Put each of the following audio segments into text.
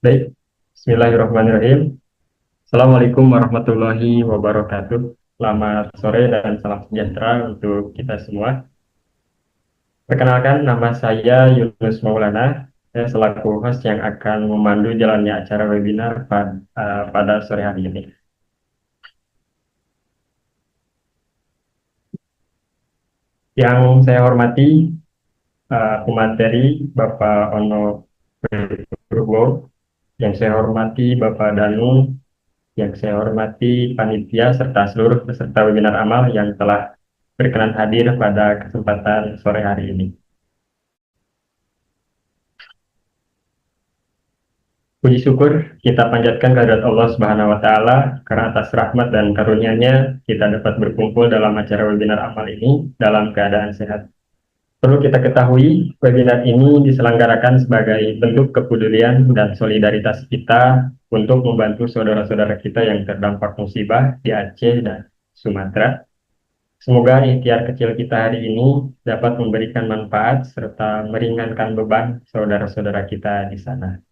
Baik, Bismillahirrahmanirrahim. Assalamualaikum warahmatullahi wabarakatuh. Selamat sore dan salam sejahtera untuk kita semua. Perkenalkan, nama saya Yunus Maulana. Saya selaku host yang akan memandu jalannya acara webinar pada sore hari ini. Yang saya hormati pemateri Bapak Ono Purwo, yang saya hormati Bapak Danu, yang saya hormati panitia serta seluruh peserta webinar amal yang telah berkenan hadir pada kesempatan sore hari ini. Puji syukur kita panjatkan kehadirat Allah Subhanahu wa taala karena atas rahmat dan karunia-Nya kita dapat berkumpul dalam acara webinar amal ini dalam keadaan sehat. Perlu kita ketahui, webinar ini diselenggarakan sebagai bentuk kepedulian dan solidaritas kita untuk membantu saudara-saudara kita yang terdampak musibah di Aceh dan Sumatera. Semoga ikhtiar kecil kita hari ini dapat memberikan manfaat serta meringankan beban saudara-saudara kita di sana.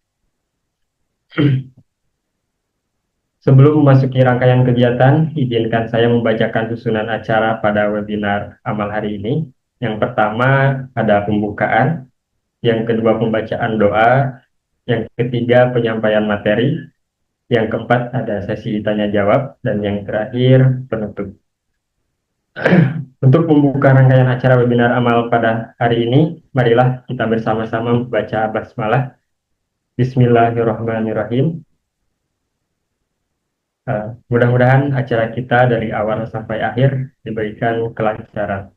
Sebelum memasuki rangkaian kegiatan, izinkan saya membacakan susunan acara pada webinar amal hari ini. Yang pertama ada pembukaan, yang kedua pembacaan doa, yang ketiga penyampaian materi, yang keempat ada sesi tanya jawab, dan yang terakhir penutup. Untuk membuka rangkaian acara webinar amal pada hari ini, marilah kita bersama-sama membaca basmalah. Bismillahirrahmanirrahim. Mudah-mudahan acara kita dari awal sampai akhir diberikan kelancaran.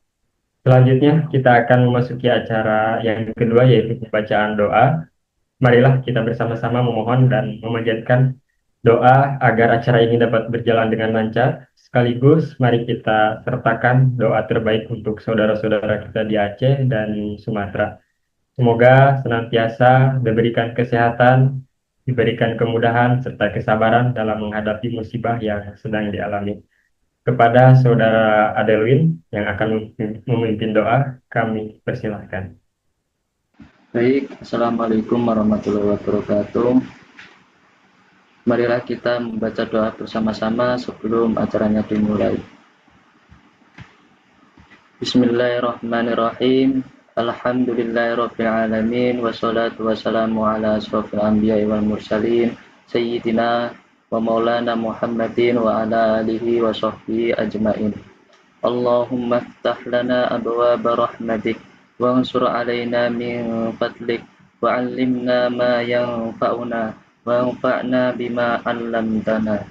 Selanjutnya kita akan memasuki acara yang kedua yaitu pembacaan doa. Marilah kita bersama-sama memohon dan memanjatkan doa agar acara ini dapat berjalan dengan lancar. Sekaligus mari kita sertakan doa terbaik untuk saudara-saudara kita di Aceh dan Sumatera. Semoga senantiasa diberikan kesehatan, diberikan kemudahan serta kesabaran dalam menghadapi musibah yang sedang dialami. Kepada Saudara Adelwin yang akan memimpin doa, kami persilahkan. Baik, Assalamualaikum warahmatullahi wabarakatuh. Marilah kita membaca doa bersama-sama sebelum acaranya dimulai. Bismillahirrahmanirrahim. Alhamdulillahirrabbilalamin. Wassalatu wassalamu ala asrafil anbiya wal mursalin. Sayyidina wa maulana Muhammadin wa ala alihi wa sahbihi ajmain. Allahumma ftah lana abwaba rahmatik wansur alaina min fadlik wa'allimna ma yanfa'una wanfa'na bima 'allamtana.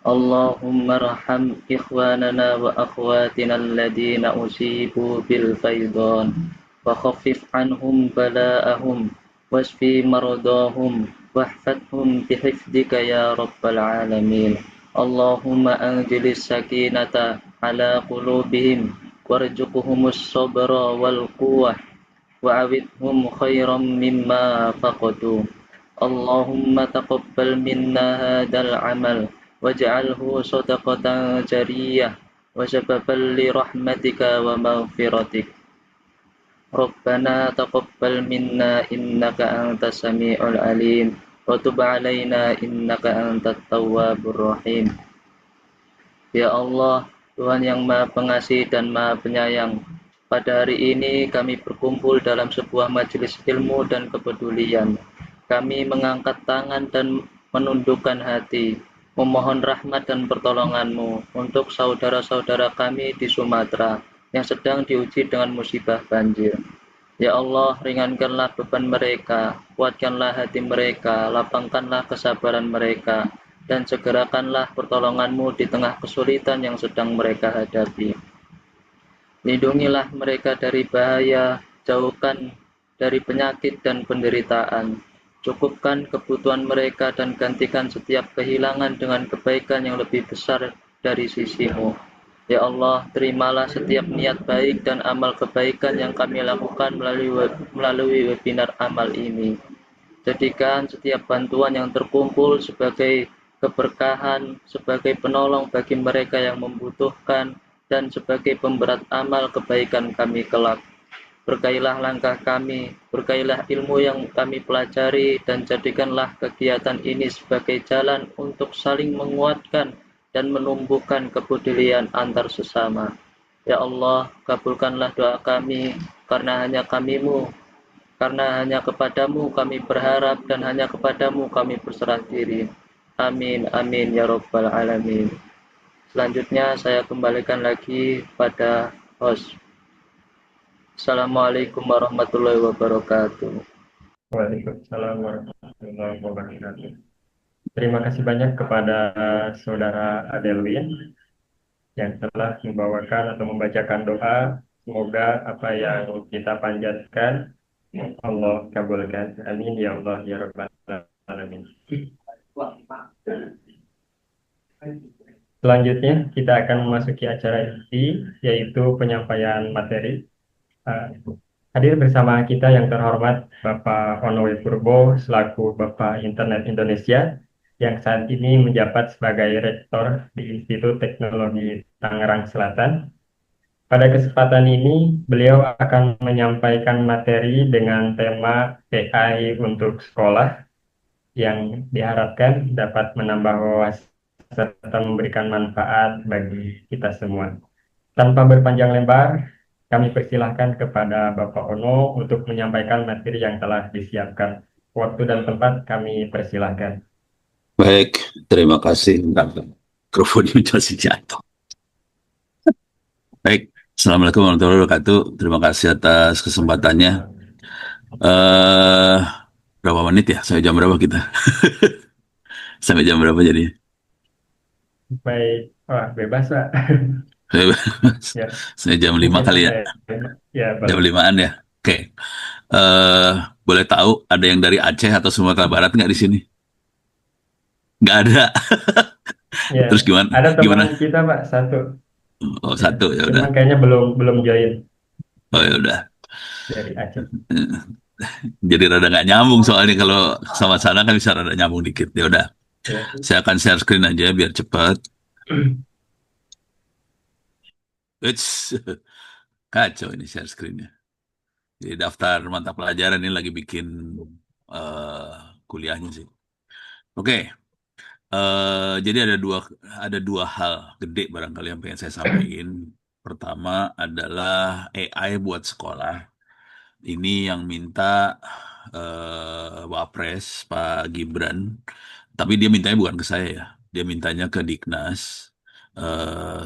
Allahumma arham ikhwanana wa akhwatina alladhina usibu bil faydan wa khaffif anhum bala'ahum wasfi maradahum wahfadhum bihifdika ya rabbal alamin. Allahumma anzilis sakinata ala qulubihim warzuqhumus sabra wal quwwah wa'awidhum khairam mimma faqadu. Allahumma taqabbal minna hadal amal waj'alhu shadaqatan jariyah wa sababan li rahmatika wa maghfiratik. Rabbana taqabbal minna innaka antas samiul alim wa tub alaina innaka antat tawwabur rahim. Ya Allah, Tuhan yang Maha Pengasih dan Maha Penyayang, pada hari ini kami berkumpul dalam sebuah majelis ilmu dan kepedulian. Kami mengangkat tangan dan menundukkan hati, memohon rahmat dan pertolongan-Mu untuk saudara-saudara kami di Sumatera yang sedang diuji dengan musibah banjir. Ya Allah, ringankanlah beban mereka, kuatkanlah hati mereka, lapangkanlah kesabaran mereka, dan segerakanlah pertolongan-Mu di tengah kesulitan yang sedang mereka hadapi. Lindungilah mereka dari bahaya, jauhkan dari penyakit dan penderitaan. Cukupkan kebutuhan mereka dan gantikan setiap kehilangan dengan kebaikan yang lebih besar dari sisi-Mu. Ya Allah, terimalah setiap niat baik dan amal kebaikan yang kami lakukan melalui webinar amal ini. Jadikan setiap bantuan yang terkumpul sebagai keberkahan, sebagai penolong bagi mereka yang membutuhkan, dan sebagai pemberat amal kebaikan kami kelak. Berkailah langkah kami, berkailah ilmu yang kami pelajari, dan jadikanlah kegiatan ini sebagai jalan untuk saling menguatkan dan menumbuhkan kepedulian antar sesama. Ya Allah, kabulkanlah doa kami, karena hanya kamimu, karena hanya kepadamu kami berharap dan hanya kepadamu kami berserah diri. Amin, amin, ya Rabbal Alamin. Selanjutnya saya kembalikan lagi pada host. Assalamualaikum warahmatullahi wabarakatuh. Waalaikumsalam warahmatullahi wabarakatuh. Terima kasih banyak kepada Saudara Adelwin yang telah membawakan atau membacakan doa. Semoga apa yang kita panjatkan Allah kabulkan. Amin ya Allah ya Rabbal Alamin. Selanjutnya kita akan memasuki acara inti, yaitu penyampaian materi. Hadir bersama kita yang terhormat Bapak Onowe Purbo selaku Bapak Internet Indonesia yang saat ini menjabat sebagai Rektor di Institut Teknologi Tangerang Selatan. Pada kesempatan ini, beliau akan menyampaikan materi dengan tema AI untuk sekolah yang diharapkan dapat menambah wawasan serta memberikan manfaat bagi kita semua. Tanpa berpanjang lebar, kami persilahkan kepada Bapak Ono untuk menyampaikan materi yang telah disiapkan. Waktu dan tempat kami persilahkan. Baik, terima kasih. Mikrofonnya masih jatuh. Baik, Assalamualaikum warahmatullahi wabarakatuh. Terima kasih atas kesempatannya. eh Berapa menit ya? Sampai jam berapa kita? Sampai jam berapa jadi? Baik, wah bebas Pak. Ya, Sampai jam 5 mungkin kali ya? sampai ya Jam boleh. 5-an ya? Oke. eh Boleh tahu ada yang dari Aceh atau Sumatera Barat nggak di sini? Nggak ada. Ya, Terus gimana? ada teman Gimana? kita Pak satu. Oh, Ya, satu ya udah. cuman kayaknya belum belum join Oh ya udah. dari Aceh. Jadi rada nggak nyambung soalnya kalau sama sana kan bisa rada nyambung dikit. Ya udah. Ya. Saya akan share screen aja biar cepat. It's kacau ini share screennya. Jadi daftar mata pelajaran ini lagi bikin eh, kuliahnya sih. Oke, jadi ada dua hal gede barangkali yang pengen saya sampaikan. Pertama adalah AI buat sekolah. Ini yang minta Wapres Pak Gibran, tapi dia mintanya bukan ke saya ya. Dia mintanya ke Dignas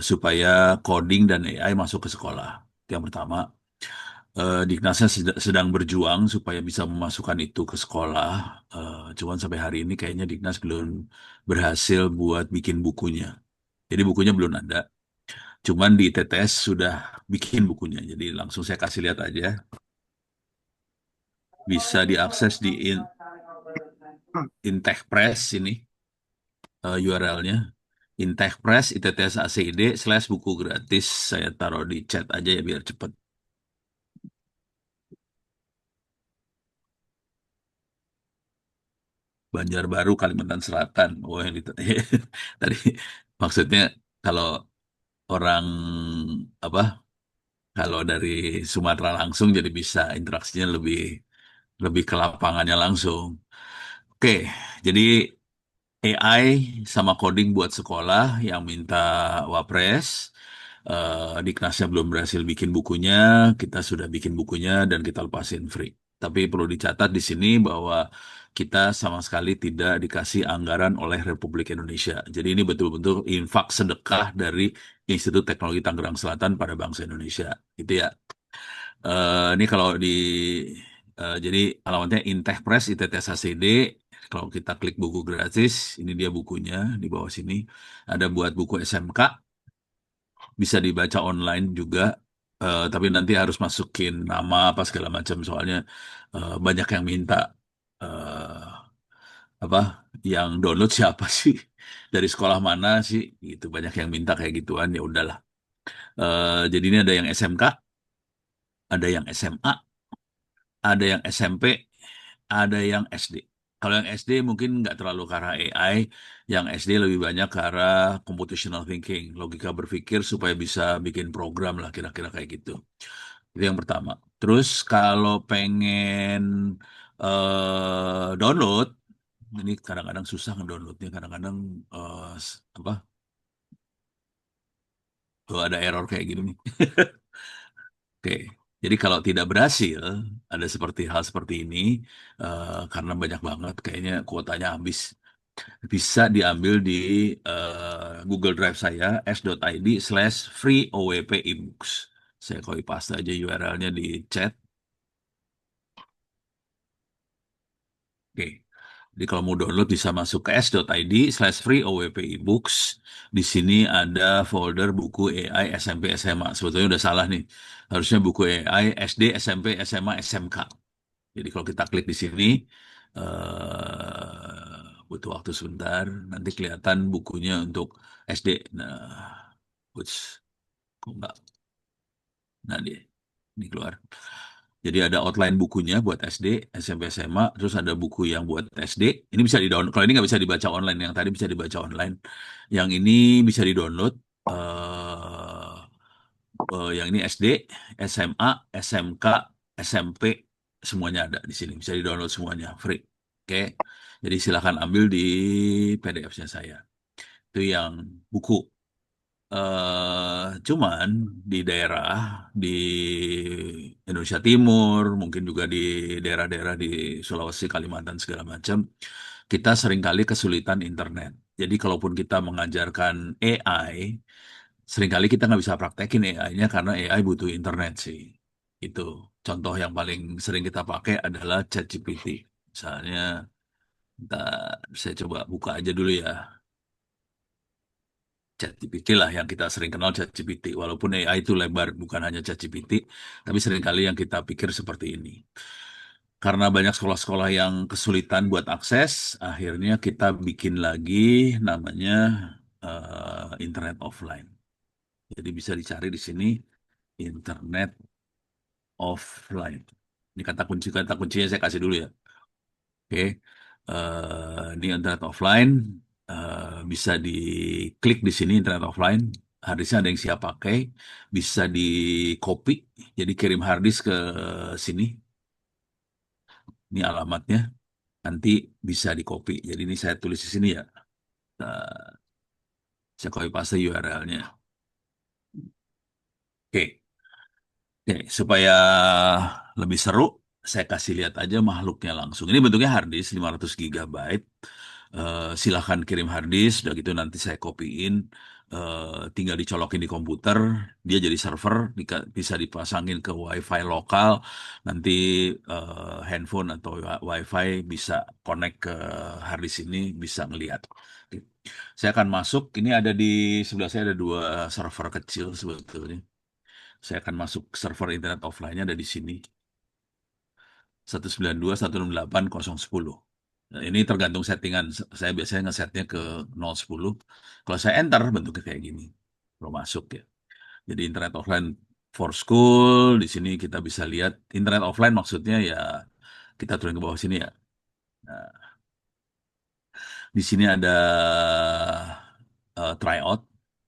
supaya coding dan AI masuk ke sekolah. Itu yang pertama. Dignasnya sedang berjuang supaya bisa memasukkan itu ke sekolah. Cuman sampai hari ini kayaknya Dignas belum berhasil buat bikin bukunya. Jadi bukunya belum ada. Cuman di TTS sudah bikin bukunya. Jadi langsung saya kasih lihat aja. Bisa diakses di Intech Press ini URL-nya. Intech Press ITTS/ACID/buku gratis. Saya taruh di chat aja ya biar cepet. Banjarbaru, Kalimantan Selatan. Oh, yang tadi maksudnya kalau orang apa? Kalau dari Sumatera langsung jadi bisa interaksinya lebih lebih ke lapangannya langsung. Oke, jadi AI sama coding buat sekolah yang minta Wapres. Diknasnya belum berhasil bikin bukunya, kita sudah bikin bukunya dan kita lepasin free. Tapi perlu dicatat di sini bahwa kita sama sekali tidak dikasih anggaran oleh Republik Indonesia. Jadi ini betul-betul infak sedekah dari Institut Teknologi Tangerang Selatan pada bangsa Indonesia. Itu ya. Ini kalau jadi alamatnya Intech Press ITTS-ACD. Kalau kita klik buku gratis, ini dia bukunya di bawah sini. Ada buat buku SMK, bisa dibaca online juga. Tapi nanti harus masukin nama apa segala macam soalnya banyak yang minta eh, apa yang download siapa sih dari sekolah mana sih gitu, banyak yang minta kayak gituan. Ya udahlah. Jadi ini ada yang SMK, ada yang SMA, ada yang SMP, ada yang SD. Kalau yang SD mungkin nggak terlalu ke arah AI, yang SD lebih banyak ke arah computational thinking, logika berpikir supaya bisa bikin program lah kira-kira kayak gitu. Itu yang pertama. Terus kalau pengen download, ini kadang-kadang susah ngedownloadnya, kadang-kadang apa? Oh, ada error kayak gini nih. Oke. Jadi kalau tidak berhasil, ada seperti hal seperti ini, karena banyak banget, kayaknya kuotanya habis. Bisa diambil di Google Drive saya s.id/free ebooks. Saya copy paste aja URL-nya di chat. Oke. Jadi kalau mau download bisa masuk ke s.id/free ebooks. Di sini ada folder buku AI SMP SMA. Sebetulnya udah salah nih. Harusnya buku AI SD SMP SMA SMK. Jadi kalau kita klik di sini, butuh waktu sebentar. Nanti kelihatan bukunya untuk SD. Nah, ups, kok nggak? Nah, ini keluar. Jadi ada outline bukunya buat SD, SMP, SMA, terus ada buku yang buat SD. Ini bisa di-download. Kalau ini nggak bisa dibaca online, yang tadi bisa dibaca online. Yang ini bisa di-download. eh yang ini SD, SMA, SMK, SMP, semuanya ada di sini. Bisa di-download semuanya, free. Oke. Jadi silakan ambil di PDF-nya saya. Itu yang buku. Cuman di daerah di Indonesia Timur, mungkin juga di daerah-daerah di Sulawesi, Kalimantan segala macam, kita seringkali kesulitan internet. Jadi kalaupun kita mengajarkan AI, seringkali kita nggak bisa praktekin AI-nya karena AI butuh internet sih. Itu contoh yang paling sering kita pakai adalah ChatGPT. Misalnya, saya coba buka aja dulu ya. ChatGPT lah yang kita sering kenal ChatGPT. Walaupun AI itu lebar, bukan hanya ChatGPT, tapi seringkali yang kita pikir seperti ini. Karena banyak sekolah-sekolah yang kesulitan buat akses, akhirnya kita bikin lagi namanya internet offline. Jadi bisa dicari di sini internet offline. Ini kata kuncinya saya kasih dulu ya. Oke, di internet offline bisa diklik di sini internet offline. Harddisknya ada yang siap pakai, bisa di copy, jadi kirim harddisk ke sini. Ini alamatnya, nanti bisa di copy. Jadi ini saya tulis di sini ya. Eh, saya copy paste URL-nya. Oke, oke, supaya lebih seru, saya kasih lihat aja makhluknya langsung. Ini bentuknya harddisk 500 GB. Silahkan kirim harddisk, udah gitu nanti saya copyin, tinggal dicolokin di komputer, dia jadi server, bisa dipasangin ke WiFi lokal, nanti handphone atau WiFi bisa connect ke harddisk ini, bisa ngelihat. Oke. Saya akan masuk, ini ada di sebelah saya ada dua server kecil sebetulnya. Saya akan masuk server internet offline-nya ada di sini. 192.168.010. Nah, ini tergantung settingan. Saya biasanya ngesetnya ke 010. Kalau saya enter bentuknya kayak gini. Kalau masuk ya. Jadi internet offline for school. Di sini kita bisa lihat internet offline maksudnya ya kita turun ke bawah sini ya. Nah, di sini ada tryout.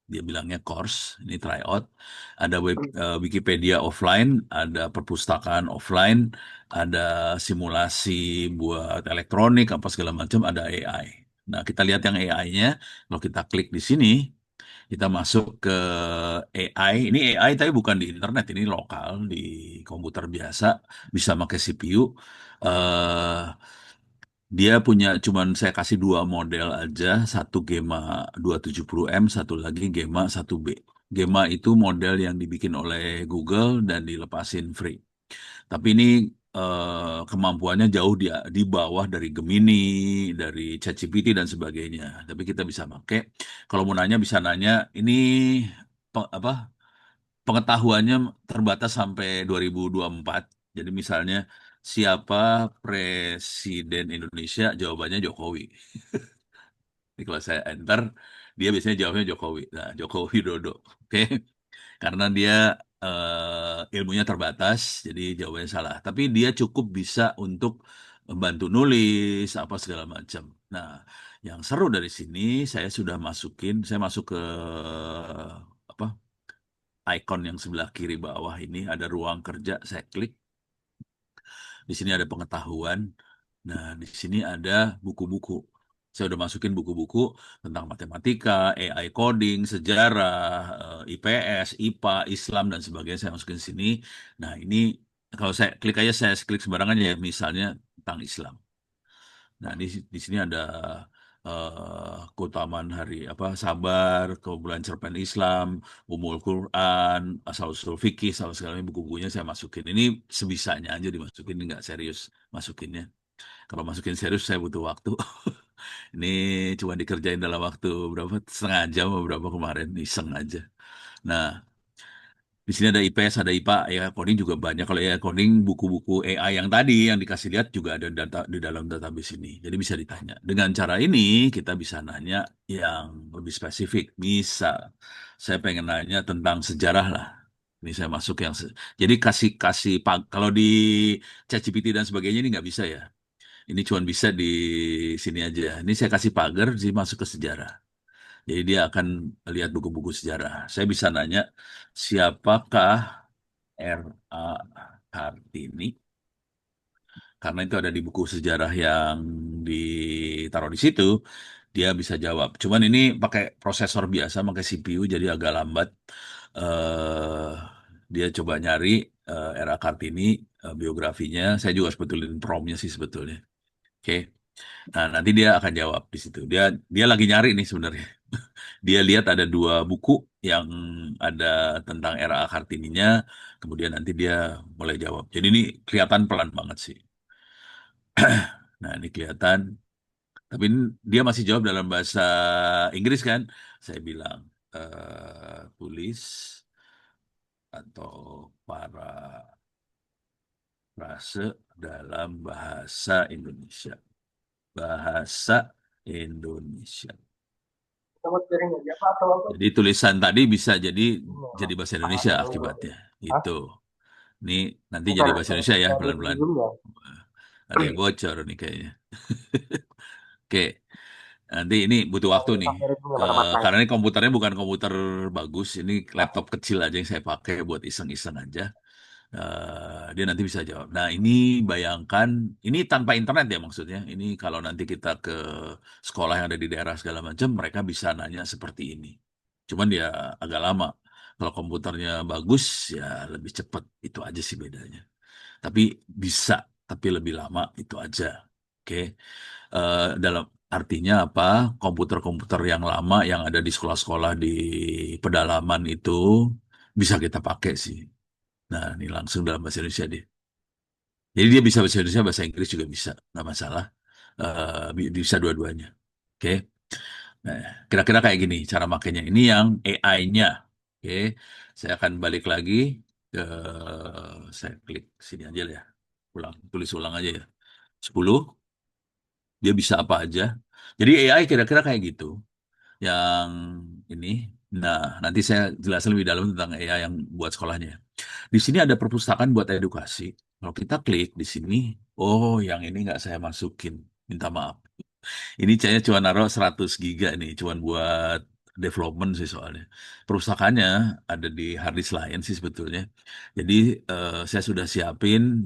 Dia bilangnya course. Ini tryout. Ada Wikipedia offline, ada perpustakaan offline, ada simulasi buat elektronik, apa segala macam, ada AI. Nah, kita lihat yang AI-nya. Kalau kita klik di sini, kita masuk ke AI. Ini AI tapi bukan di internet, ini lokal di komputer biasa, bisa pakai CPU. Eh, Dia punya, cuman saya kasih dua model aja, satu Gemma 270M, satu lagi Gemma 1B. Gemma itu model yang dibikin oleh Google dan dilepasin free. Tapi ini kemampuannya jauh di bawah dari Gemini, dari ChatGPT dan sebagainya. Tapi kita bisa pakai. Kalau mau nanya bisa nanya. Ini apa? Pengetahuannya terbatas sampai 2024. Jadi misalnya siapa presiden Indonesia, jawabannya Jokowi. Jadi kalau saya enter, dia biasanya jawabnya Jokowi. Nah, Joko Widodo. Oke. Karena dia ilmunya terbatas, jadi jawabannya salah. Tapi dia cukup bisa untuk membantu nulis apa segala macam. Nah, yang seru dari sini saya sudah masukin, saya masuk ke apa? icon yang sebelah kiri bawah ini ada ruang kerja, saya klik. Di sini ada pengetahuan. Nah, di sini ada buku-buku. Saya udah masukin buku-buku tentang matematika, AI coding, sejarah, IPS, IPA, Islam dan sebagainya. Saya masukin sini. Nah, ini kalau saya klik aja, saya klik sembarangan ya, misalnya tentang Islam. Nah, di sini ada keutamaan hari apa sabar, kemudian cerpen Islam, Umul Quran, asal usul fikih, sama segala buku-bukunya saya masukin. Ini sebisanya aja dimasukin, ini nggak serius masukinnya. Kalau masukin serius saya butuh waktu. Ini cuma dikerjain dalam waktu berapa setengah jam atau berapa kemarin iseng aja. Nah, di sini ada IPS, ada IPA, ya coding juga banyak. Kalau ya coding buku-buku AI yang tadi yang dikasih lihat juga ada data di dalam database ini. Jadi bisa ditanya. Dengan cara ini kita bisa nanya yang lebih spesifik. Misal saya pengen nanya tentang sejarah lah. Ini saya masuk yang jadi kasih kasih kalau di ChatGPT dan sebagainya ini nggak bisa ya. Ini cuma bisa di sini aja. Ini saya kasih pagar, sih masuk ke sejarah. Jadi dia akan lihat buku-buku sejarah. Saya bisa nanya, siapakah R.A. Kartini? Karena itu ada di buku sejarah yang ditaruh di situ, dia bisa jawab. Cuman ini pakai prosesor biasa, pakai CPU, jadi agak lambat. eh Dia coba nyari R.A. Kartini, biografinya. Saya juga sebetulin promnya sih sebetulnya. Oke. Nah, nanti dia akan jawab di situ. Dia dia lagi nyari nih sebenarnya. Dia lihat ada dua buku yang ada tentang era Kartininya, kemudian nanti dia mulai jawab. Jadi ini kelihatan pelan banget sih. Nah, ini kelihatan, tapi dia masih jawab dalam bahasa Inggris kan? Saya bilang, tulis atau para frase dalam bahasa Indonesia. Bahasa Indonesia. Jadi tulisan tadi bisa jadi bahasa Indonesia akibatnya. Itu. Ini nanti jadi bahasa Indonesia ya pelan-pelan. Ada yang bocor nih kayaknya. Oke, nanti ini butuh waktu nih. Karena ini komputernya bukan komputer bagus, ini laptop kecil aja yang saya pakai buat iseng-iseng aja. Dia nanti bisa jawab. Nah, ini bayangkan, ini tanpa internet ya maksudnya. Ini kalau nanti kita ke sekolah yang ada di daerah segala macam, mereka bisa nanya seperti ini. Cuman ya agak lama. Kalau komputernya bagus, ya lebih cepat. Itu aja sih bedanya. Tapi bisa, tapi lebih lama itu aja. Oke. Dalam artinya apa? Komputer-komputer yang lama yang ada di sekolah-sekolah di pedalaman itu bisa kita pakai sih. Nah, ini langsung dalam bahasa Indonesia dia. Jadi dia bisa bahasa Indonesia, bahasa Inggris juga bisa, nggak masalah. Bisa dua-duanya. Oke. Nah, kira-kira kayak gini cara makainya. Ini yang AI-nya. Oke. Saya akan balik lagi ke saya klik sini aja lah ya. Tulis ulang aja ya. 10, dia bisa apa aja. Jadi AI kira-kira kayak gitu. Yang ini. Nah, nanti saya jelasin lebih dalam tentang AI yang buat sekolahnya. Di sini ada perpustakaan buat edukasi. Kalau kita klik di sini, oh yang ini nggak saya masukin. Minta maaf. Ini saya cuma naruh 100 giga nih, cuma buat development sih soalnya. Perpustakaannya ada di harddisk lain sih sebetulnya. Jadi saya sudah siapin,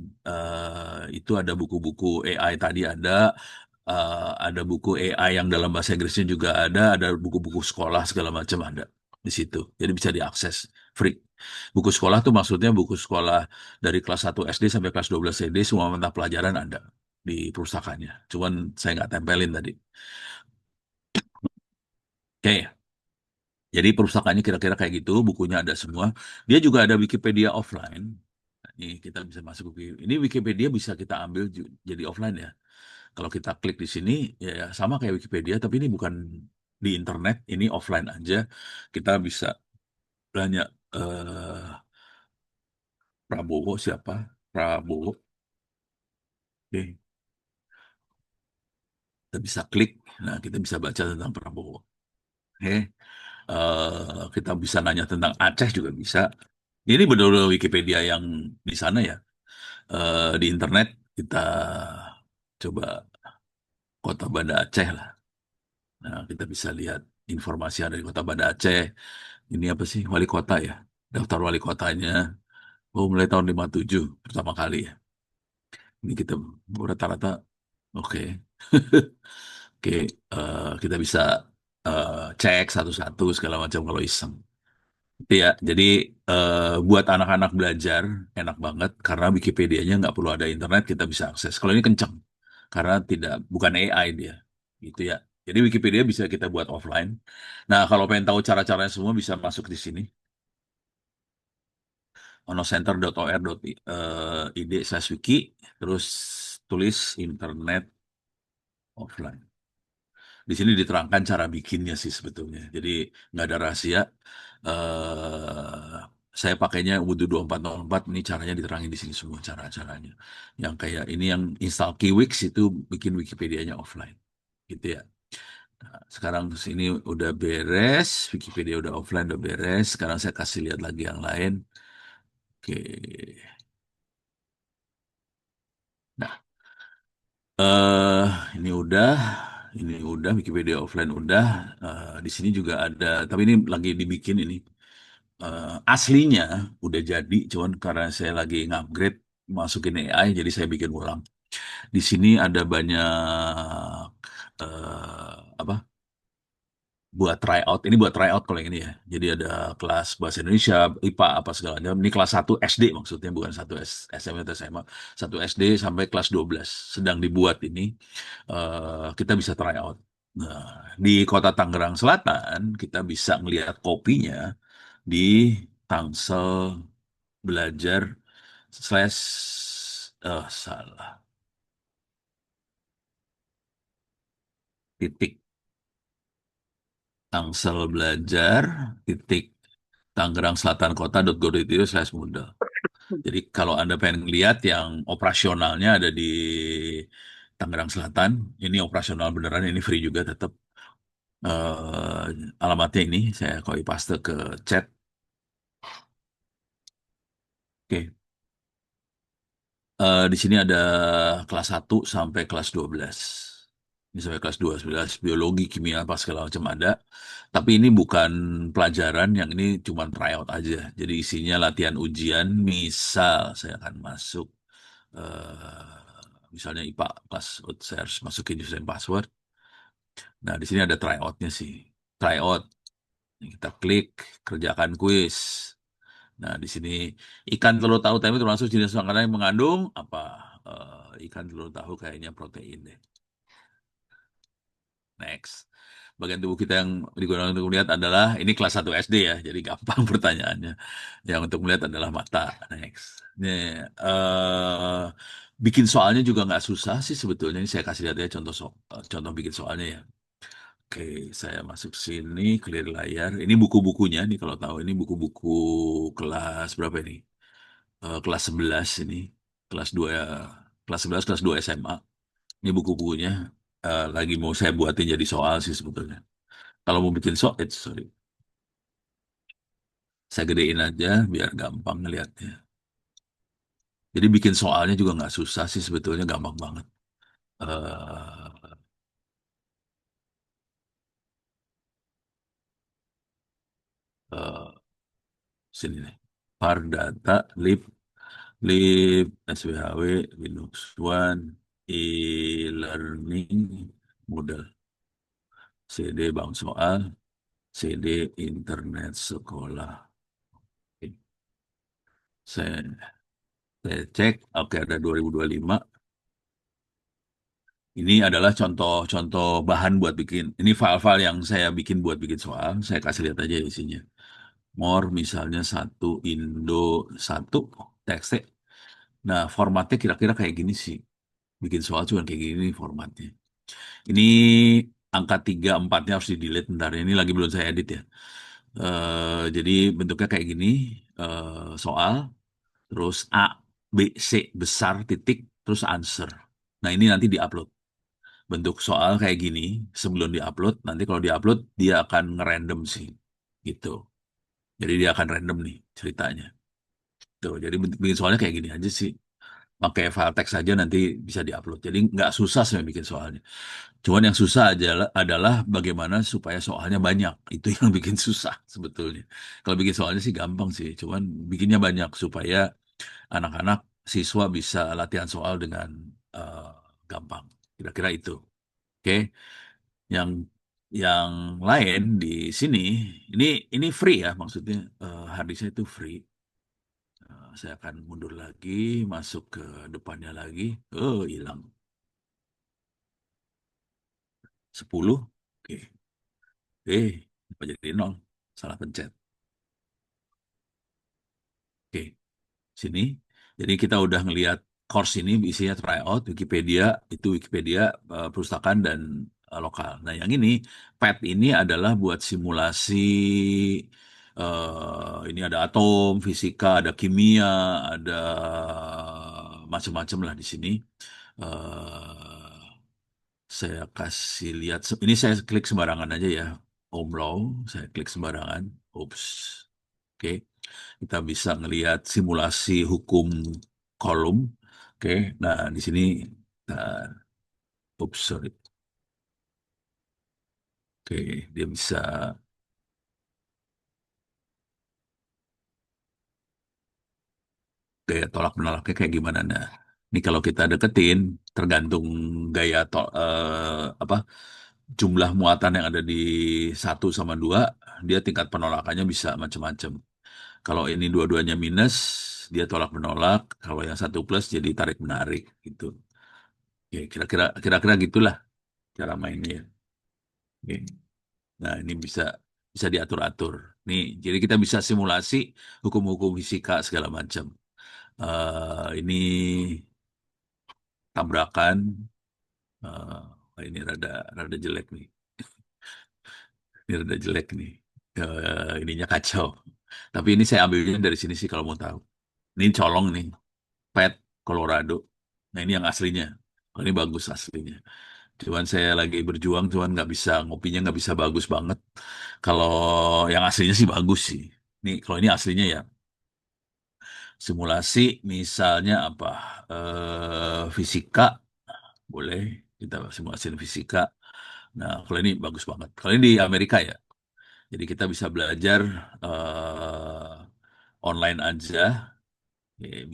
itu ada buku-buku AI tadi ada buku AI yang dalam bahasa Inggrisnya juga ada buku-buku sekolah segala macam ada di situ. Jadi bisa diakses free. Buku sekolah tuh maksudnya buku sekolah dari kelas 1 SD sampai kelas 12 SD semua mata pelajaran ada di perpustakaannya. Cuman saya nggak tempelin tadi. Oke, jadi perpustakaannya kira-kira kayak gitu, bukunya ada semua. Dia juga ada Wikipedia offline. Ini kita bisa masuk ini Wikipedia bisa kita ambil jadi offline ya. Kalau kita klik di sini ya sama kayak Wikipedia, tapi ini bukan di internet, ini offline aja. Kita bisa banyak Prabowo siapa? Prabowo. Oke, kita bisa klik. Nah, kita bisa baca tentang Prabowo. Oke. Kita bisa nanya tentang Aceh juga bisa. Ini benar-benar Wikipedia yang di sana ya. Di internet kita coba Kota Banda Aceh lah. Nah, kita bisa lihat informasi yang ada di Kota Banda Aceh. Ini apa sih? Wali kota ya. daftar wali kotanya. Oh, mulai tahun 57 pertama kali ya. Ini kita rata-rata oke. Oke, kita bisa cek satu-satu segala macam kalau iseng. Itu ya, jadi buat anak-anak belajar enak banget karena Wikipedia-nya nggak perlu ada internet, kita bisa akses. Kalau ini kenceng karena tidak bukan AI dia, gitu ya. Jadi Wikipedia bisa kita buat offline. Nah, kalau pengen tahu cara-caranya semua bisa masuk di sini onocenter.or.id/wiki, terus tulis internet offline. Di sini diterangkan cara bikinnya sih sebetulnya. Jadi nggak ada rahasia. eh saya pakainya Ubuntu 24.04. Ini caranya diterangin di sini semua cara-caranya. Yang kayak ini yang install Kiwix itu bikin Wikipedia-nya offline. Gitu ya. Nah, sekarang sini udah beres, Wikipedia udah offline, udah beres. Sekarang saya kasih lihat lagi yang lain. Oke. Nah, eh ini udah, Wikipedia offline udah. Di sini juga ada, tapi ini lagi dibikin ini. Aslinya udah jadi, cuman karena saya lagi ngupgrade masukin AI, jadi saya bikin ulang. Di sini ada banyak apa? Buat tryout. Ini buat tryout kalau yang ini ya. Jadi ada kelas bahasa Indonesia, IPA apa segala macam. Ini kelas 1 SD maksudnya, bukan satu SMP atau SMA. 1 SD sampai kelas 12 sedang dibuat ini. Kita bisa tryout. Nah, di Kota Tangerang Selatan kita bisa ngelihat kopinya di Tangsel Belajar slash salah titik Tangsel Belajar titik Tangerang Selatan Kota.go.id/modal. Jadi kalau Anda pengen lihat yang operasionalnya ada di Tangerang Selatan, ini operasional beneran, ini free juga tetap. Alamatnya ini saya copy paste ke chat. Oke. Di sini ada kelas 1 sampai kelas 12. Ini sampai kelas 12, biologi, kimia, apa segala macam ada. Tapi ini bukan pelajaran, yang ini cuma tryout aja. Jadi isinya latihan ujian, misal saya akan masuk, misalnya IPA, pas saya harus masukin username password. Nah, di sini ada tryoutnya sih. Tryout, ini kita klik, kerjakan kuis. Nah, di sini ikan telur tahu tempe termasuk jenis makanan yang mengandung apa? Ikan telur tahu kayaknya protein deh. Next. Bagian tubuh kita yang digunakan untuk melihat adalah ini kelas 1 SD ya, jadi gampang pertanyaannya. Yang untuk melihat adalah mata. Next. Ini bikin soalnya juga nggak susah sih sebetulnya. Ini saya kasih lihat ya contoh bikin soalnya ya. Oke, saya masuk sini, clear layar. Ini buku-bukunya nih kalau tahu, ini buku-buku kelas berapa ini? Kelas 11 ini, kelas 2 kelas 11 kelas 2 SMA. Ini buku-bukunya lagi mau saya buatin jadi soal sih sebetulnya. Kalau mau bikin soal, sorry, saya gedein aja biar gampang ngelihatnya. Jadi bikin soalnya juga nggak susah sih sebetulnya, gampang banget. eh eh, Sini nih. Pardata, lib, SWHW, Linux One, e-learning, modal, CD bank soal, CD internet sekolah. Oke. Saya cek, oke ada 2025. Ini adalah contoh-contoh bahan buat bikin. Ini file-file yang saya bikin buat bikin soal. Saya kasih lihat aja isinya. More misalnya satu Indo satu teks. Nah, formatnya kira-kira kayak gini sih. Bikin soal cuma kayak gini formatnya. Ini angka 3 4-nya harus di-delete bentar. Ini lagi belum saya edit ya. Jadi bentuknya kayak gini. Soal, terus A, B, C besar, titik, terus answer. Nah, ini nanti di-upload. Bentuk soal kayak gini, sebelum di-upload, nanti kalau di-upload, dia akan ngerandom sih. Gitu. Jadi dia akan random nih ceritanya. Tuh, jadi bikin soalnya kayak gini aja sih. pakai file teks saja nanti bisa diupload. Jadi nggak susah saya bikin soalnya. Cuman yang susah adalah bagaimana supaya soalnya banyak. Itu yang bikin susah sebetulnya. Kalau bikin soalnya sih gampang sih. Cuman bikinnya banyak supaya anak-anak siswa bisa latihan soal dengan eh, gampang. Kira-kira itu. Oke. Yang yang lain di sini ini ini free ya maksudnya harddisknya itu free. Saya akan mundur lagi, masuk ke depannya lagi. Oh, hilang. 10. Oke. Apa jadi nol? Salah pencet. Oke, sini. Jadi kita udah ngelihat course ini isinya tryout, Wikipedia, itu Wikipedia, perpustakaan, dan lokal. Nah, yang ini, PET ini adalah buat simulasi, ini ada atom, fisika, ada kimia, ada macam-macam lah di sini. Eh, saya kasih lihat, ini saya klik sembarangan aja ya. Ohm law, saya klik sembarangan. Oops. Oke, kita bisa ngelihat simulasi hukum kolom. Oke, nah di sini, nah, oops, sorry. Oke, dia bisa gaya tolak menolaknya kayak gimana. Nah, ini kalau kita deketin, tergantung gaya apa jumlah muatan yang ada di 1 sama 2, dia tingkat penolakannya bisa macam-macam. Kalau ini dua-duanya minus, dia tolak menolak. Kalau yang satu plus, jadi tarik menarik gitu. Oke, kira-kira gitulah cara mainnya ya. Oke. Nah, ini bisa bisa diatur-atur. Nih, jadi kita bisa simulasi hukum-hukum fisika segala macam. Ini tabrakan. Ini rada rada jelek nih. Ini rada jelek nih. Ininya kacau. Tapi ini saya ambilnya dari sini sih kalau mau tahu. Ini colong nih, Pet Colorado. Nah, ini yang aslinya. Oh, ini bagus aslinya. Cuman saya lagi berjuang, cuman nggak bisa, ngopinya nggak bisa bagus banget. Kalau yang aslinya sih bagus sih. Kalau ini aslinya ya, simulasi misalnya apa? Fisika, boleh kita simulasi fisika. Nah, kalau ini bagus banget. Kalau ini di Amerika ya, jadi kita bisa belajar online aja.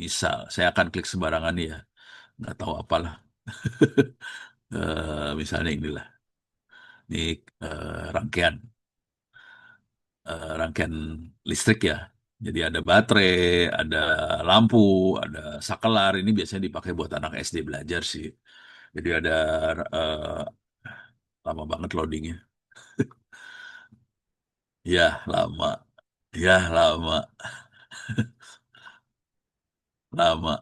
Misal, saya akan klik sembarangan ya, nggak tahu apalah. Misalnya inilah, ini rangkaian. Rangkaian listrik ya. Jadi ada baterai, ada lampu, ada sakelar. Ini biasanya dipakai buat anak SD belajar sih. Jadi ada eh, lama banget loadingnya. Ya, lama. Ya, lama. Lama.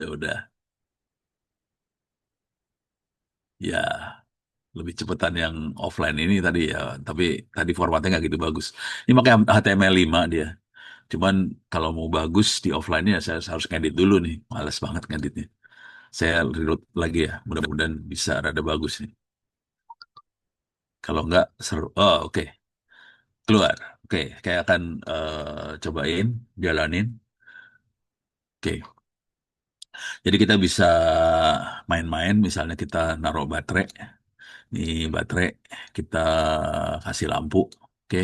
Ya udah. Ya, lebih cepetan yang offline ini tadi ya. Tapi tadi formatnya nggak gitu bagus. Ini pakai HTML5 dia. Cuman kalau mau bagus di offline-nya saya harus ngedit dulu nih. Males banget ngeditnya. Saya reload lagi ya. Mudah-mudahan bisa rada bagus nih. Kalau nggak seru. Oh, oke. Keluar. Oke, kayak akan cobain jalanin. Oke. Jadi kita bisa main-main. Misalnya kita naruh baterai. Ini baterai kita kasih lampu. Oke.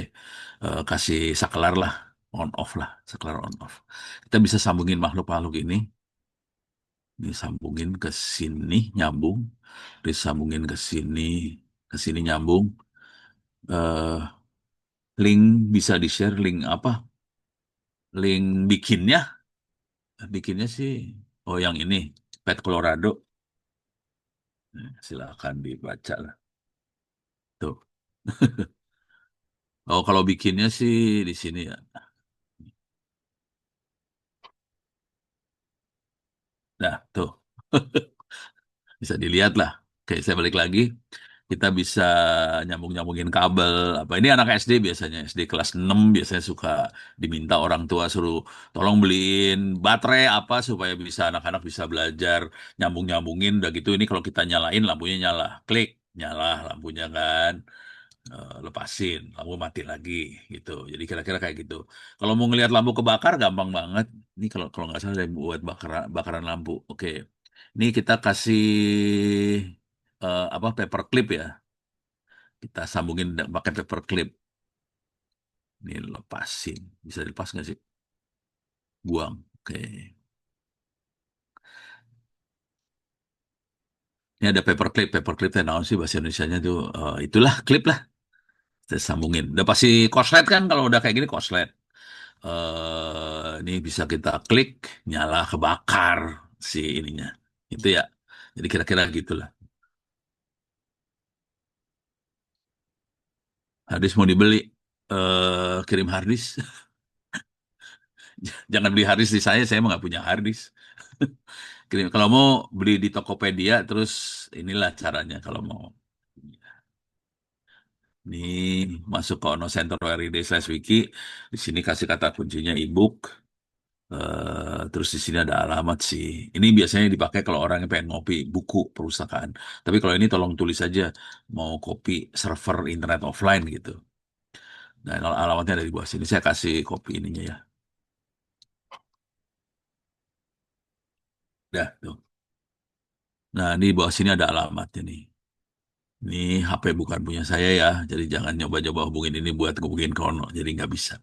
Kasih saklar lah. On off lah. Saklar on off. Kita bisa sambungin makhluk-makhluk ini. Disambungin ke sini nyambung, disambungin ke sini nyambung. eh Link bisa di-share, link apa? Link bikinnya sih. Oh, yang ini, Pet Colorado. Silakan dibaca lah. Tuh. Oh, kalau bikinnya sih di sini ya. Nah, tuh. Bisa dilihat lah. Oke, saya balik lagi. Kita bisa nyambung-nyambungin kabel. Apa ini anak SD biasanya, SD kelas 6 biasanya suka diminta orang tua suruh tolong beliin baterai apa supaya bisa anak-anak bisa belajar nyambung-nyambungin. Udah gitu ini kalau kita nyalain lampunya nyala. Klik, nyala lampunya kan. lepasin, lampu mati lagi gitu. Jadi kira-kira kayak gitu. Kalau mau ngelihat lampu kebakar gampang banget. Ini kalau kalau nggak salah ada yang buat bakaran lampu. Oke, ini kita kasih apa paper clip ya. Kita sambungin pakai paper clip. Ini lepasin. Bisa dilepas nggak sih? Buang. Oke. Ini ada paper clip. Paper clip teh naon sih bahasa Indonesianya tuh. Itulah clip lah. Kita sambungin. Udah pasti korslet kan kalau udah kayak gini korslet. Ini bisa kita klik, nyala, kebakar si ininya. Itu ya. Jadi kira-kira gitulah. Harddisk mau dibeli, kirim harddisk. Jangan beli harddisk di saya mah nggak punya harddisk. Kirim, kalau mau beli di Tokopedia, terus inilah caranya kalau mau. Ini masuk ke Ono Center RID/Wiki. Di sini kasih kata kuncinya ebook. Terus di sini ada alamat sih. Ini biasanya dipakai kalau orang yang pengen ngopi buku perpustakaan. Tapi kalau ini tolong tulis aja mau kopi server internet offline gitu. Nah, kalau alamatnya ada di bawah sini. Saya kasih kopi ininya ya. Dah, tuh. Nah, di bawah sini ada alamatnya nih. Ini HP bukan punya saya ya, jadi jangan nyoba-nyoba hubungin ini buat hubungin Kono, jadi nggak bisa.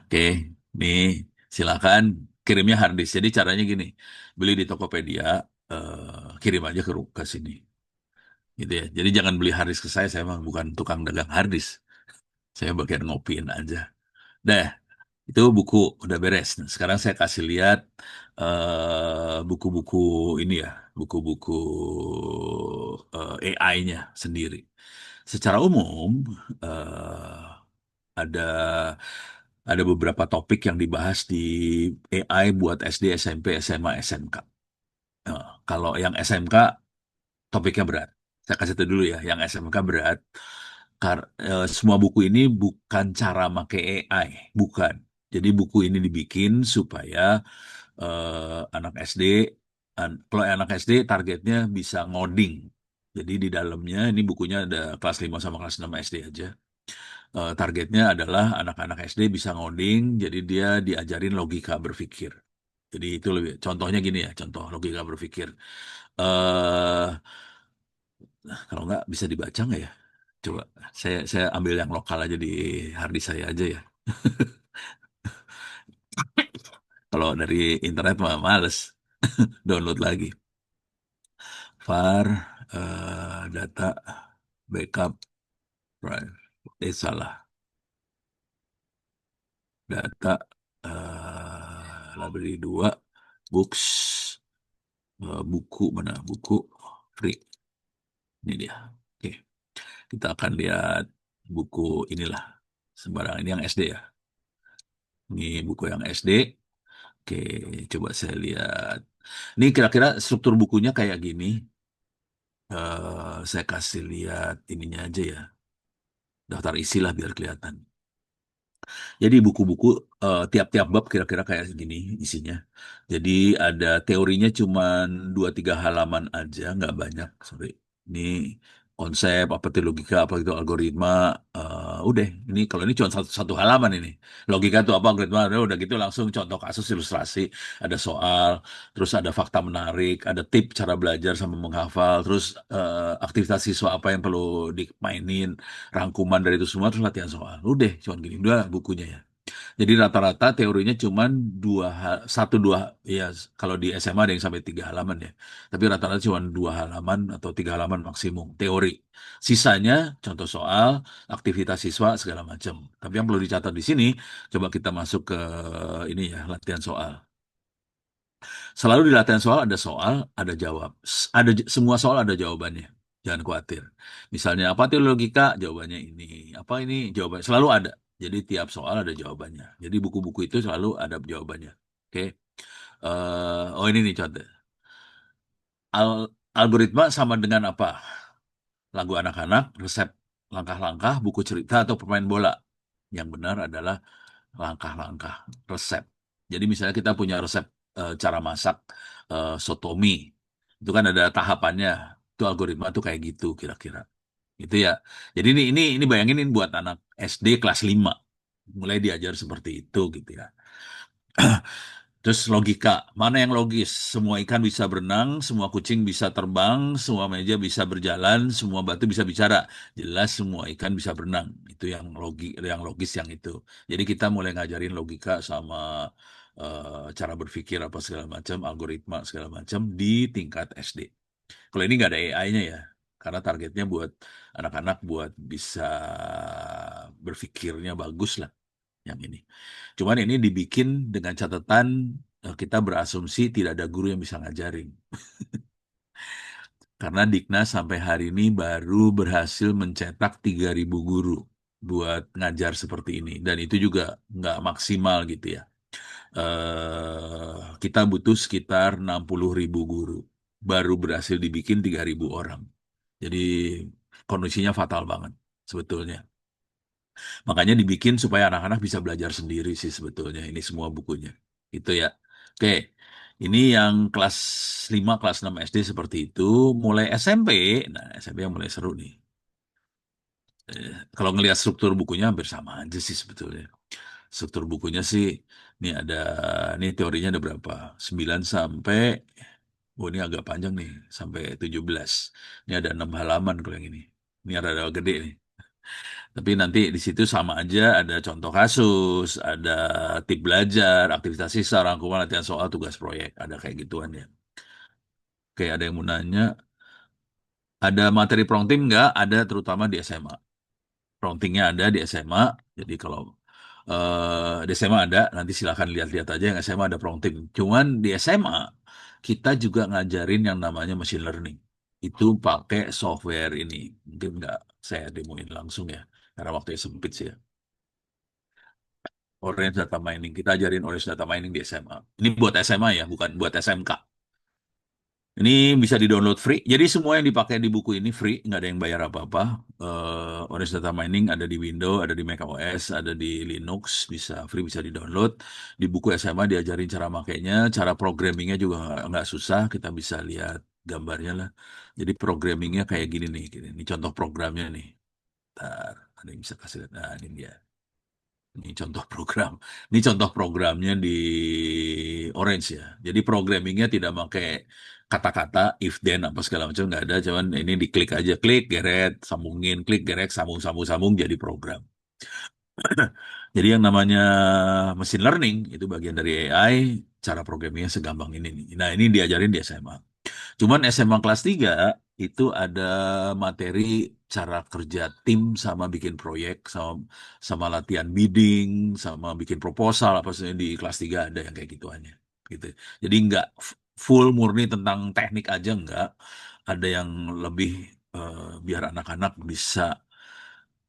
Oke, nih silakan kirimnya harddisk. Jadi caranya gini, beli di Tokopedia, kirim aja ke sini, gitu ya. Jadi jangan beli harddisk ke saya mah bukan tukang dagang harddisk. Saya bagian ngopiin aja. Dah, itu buku udah beres. Nah, sekarang saya kasih lihat buku-buku ini ya, buku-buku AI-nya sendiri. Secara umum eh, ada beberapa topik yang dibahas di AI buat SD, SMP, SMA, SMK. Kalau yang SMK topiknya berat. Saya kasih itu dulu ya, yang SMK berat. Semua buku ini bukan cara make AI, bukan. Jadi buku ini dibikin supaya anak SD, kalau anak SD targetnya bisa ngoding. Jadi di dalamnya ini bukunya ada kelas 5 sama kelas 6 SD aja. Targetnya adalah anak-anak SD bisa ngoding, jadi dia diajarin logika berpikir. Jadi itu lebih contohnya gini ya, contoh logika berpikir. eh Kalau nggak bisa dibaca nggak ya? Coba saya ambil yang lokal aja di harddisk saya aja ya. Kalau dari internet mah males download lagi. Var data backup drive. Salah. Data library 2 books buku mana buku free. Ini dia. Oke, kita akan lihat buku inilah sembarang ini yang SD ya. Ini buku yang SD. Oke, coba saya lihat. Ini kira-kira struktur bukunya kayak gini. Saya kasih lihat ininya aja ya. Daftar isilah biar kelihatan. Jadi buku-buku tiap-tiap bab kira-kira kayak gini isinya. Jadi ada teorinya cuma 2-3 halaman aja, nggak banyak. Sorry. Ini konsep apa itu logika apa itu algoritma. Udah. Ini kalau ini cuma satu halaman ini. Logika itu apa algoritma udah gitu langsung contoh kasus ilustrasi. Ada soal, terus ada fakta menarik, ada tip cara belajar sama menghafal, terus aktivitas siswa apa yang perlu dimainin rangkuman dari itu semua terus latihan soal. Udah, cuman gini dua bukunya ya. Jadi rata-rata teorinya cuman satu dua ya kalau di SMA ada yang sampai 3 halaman ya. Tapi rata-rata cuma 2 halaman atau 3 halaman maksimum teori. Sisanya contoh soal, aktivitas siswa segala macam. Tapi yang perlu dicatat di sini, coba kita masuk ke ini ya latihan soal. Selalu di latihan soal, ada jawab. Semua soal ada jawabannya. Jangan khawatir. Misalnya apa itu logika? Jawabannya ini. Apa ini? Jawabannya selalu ada. Jadi tiap soal ada jawabannya. Jadi buku-buku itu selalu ada jawabannya. Oke. Oh ini nih contoh. Algoritma sama dengan apa? Lagu anak-anak, resep langkah-langkah, buku cerita atau permain bola. Yang benar adalah langkah-langkah resep. Jadi misalnya kita punya resep cara masak soto mie. Itu kan ada tahapannya. Itu algoritma tuh kayak gitu kira-kira. Gitu ya. Jadi ini bayangin ini buat anak SD kelas 5 mulai diajar seperti itu gitu ya. Terus logika, mana yang logis? Semua ikan bisa berenang, semua kucing bisa terbang, semua meja bisa berjalan, semua batu bisa bicara. Jelas semua ikan bisa berenang. Itu yang logis yang itu. Jadi kita mulai ngajarin logika sama cara berpikir apa segala macam, algoritma segala macam di tingkat SD. Kalau ini nggak ada AI-nya ya, karena targetnya buat anak-anak buat bisa berpikirnya bagus lah yang ini. Cuman ini dibikin dengan catatan kita berasumsi tidak ada guru yang bisa ngajarin. Karena Diknas sampai hari ini baru berhasil mencetak 3.000 guru buat ngajar seperti ini. Dan itu juga nggak maksimal gitu ya. Kita butuh sekitar 60.000 guru. Baru berhasil dibikin 3.000 orang. Jadi kondisinya fatal banget sebetulnya. Makanya dibikin supaya anak-anak bisa belajar sendiri sih sebetulnya ini semua bukunya. Itu ya. Oke. Ini yang kelas 5, kelas 6 SD seperti itu. Mulai SMP, nah SMP yang mulai seru nih. Kalau ngelihat struktur bukunya hampir sama aja sih sebetulnya. Struktur bukunya sih, ini ada, ini teorinya ada berapa? 9 sampai, oh ini agak panjang nih, sampai 17. Ini ada 6 halaman kalau yang ini. Ini ada gede nih. Tapi nanti di situ sama aja ada contoh kasus, ada tip belajar, aktivitas sisa, rangkuman latihan soal, tugas proyek, ada kayak gituan ya. Oke, ada yang mau nanya, ada materi prompting nggak? Ada terutama di SMA. Promptingnya ada di SMA, jadi kalau di SMA ada, nanti silakan lihat-lihat aja yang SMA ada prompting. Cuman di SMA kita juga ngajarin yang namanya machine learning. Itu pakai software ini. Mungkin nggak saya demoin langsung ya, karena waktunya sempit sih ya. Orange Data Mining. Kita ajarin Orange Data Mining di SMA. Ini buat SMA ya, bukan buat SMK. Ini bisa di-download free. Jadi semua yang dipakai di buku ini free, nggak ada yang bayar apa-apa. Orange Data Mining ada di Windows, ada di Mac OS, ada di Linux, bisa free, bisa di-download. Di buku SMA diajarin cara makainya, cara programmingnya juga nggak susah. Kita bisa lihat gambarnya lah. Jadi programmingnya kayak gini nih, gini. Ini contoh programnya nih. Ntar, ada yang bisa kasih lihat. Nah, ini dia. Ini contoh program. Ini contoh programnya di Orange ya. Jadi programmingnya tidak pakai kata-kata if then apa segala macam nggak ada. Cuman ini diklik aja, klik geret, sambungin, klik geret, sambung sambung sambung jadi program. Jadi yang namanya machine learning itu bagian dari AI. Cara programmingnya segampang ini nih. Nah ini diajarin di SMA. Cuman SMA kelas 3 itu ada materi cara kerja tim sama bikin proyek sama sama latihan bidding sama bikin proposal apa sih di kelas 3 ada yang kayak gituannya gitu. Jadi nggak full murni tentang teknik aja nggak. Ada yang lebih biar anak-anak bisa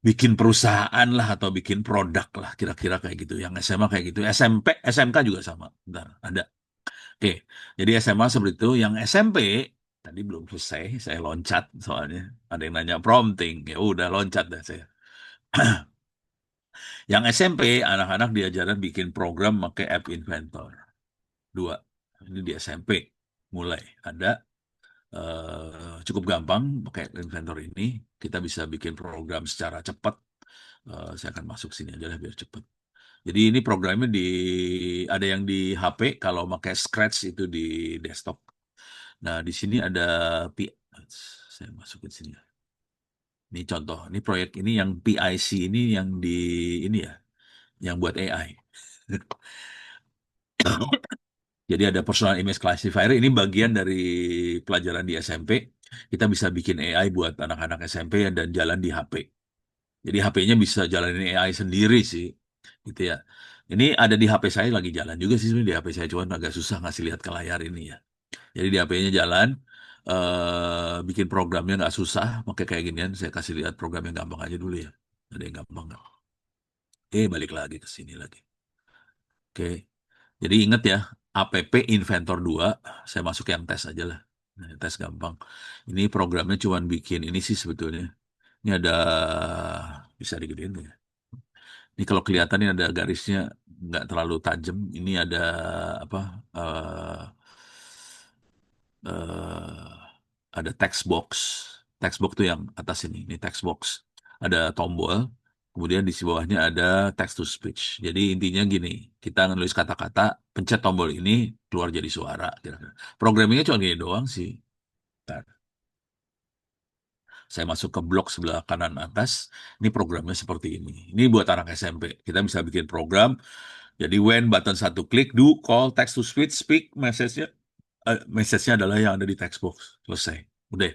bikin perusahaan lah atau bikin produk lah kira-kira kayak gitu. Yang SMA kayak gitu. SMP, SMK juga sama. Bentar, ada. Oke, jadi SMA seperti itu. Yang SMP tadi belum selesai, saya loncat soalnya ada yang nanya prompting, ya udah loncat dah saya. Yang SMP anak-anak diajarin bikin program pakai App Inventor. Dua, ini di SMP mulai ada cukup gampang pakai App Inventor ini kita bisa bikin program secara cepat. Saya akan masuk sini aja lah biar cepat. Jadi ini programnya ada yang di HP kalau pakai Scratch itu di desktop. Nah, di sini ada saya masukin sini. Ini contoh, ini proyek ini yang PIC ini yang di ini ya, yang buat AI. Jadi ada personal image classifier ini bagian dari pelajaran di SMP. Kita bisa bikin AI buat anak-anak SMP dan jalan di HP. Jadi HP-nya bisa jalanin AI sendiri sih, gitu ya. Ini ada di HP saya lagi jalan juga sih sebenarnya di HP saya, cuman agak susah ngasih lihat ke layar ini ya. Jadi di HP-nya jalan, bikin programnya nggak susah, pakai kayak ginian. Saya kasih lihat program yang gampang aja dulu ya. Ada yang gampang nggak? Oke, balik lagi ke sini lagi. Oke, jadi ingat ya, app Inventor 2, saya masuk yang tes aja lah. Nah, tes gampang. Ini programnya cuma bikin ini sih sebetulnya. Ini ada, bisa digedein ya. Ini kalau kelihatan ini ada garisnya nggak terlalu tajam. Ini ada apa? eh ada text box. Text box tuh yang atas ini text box. Ada tombol, kemudian di bawahnya ada text to speech. Jadi intinya gini, kita nulis kata-kata, pencet tombol ini, keluar jadi suara. Kira-kira. Programmingnya cuma gini doang sih. Bentar. Saya masuk ke blok sebelah kanan atas, ini programnya seperti ini. Ini buat anak SMP. Kita bisa bikin program, jadi when button satu klik, do call text to speech, speak message-nya, message-nya adalah yang ada di text box. Selesai. Udah.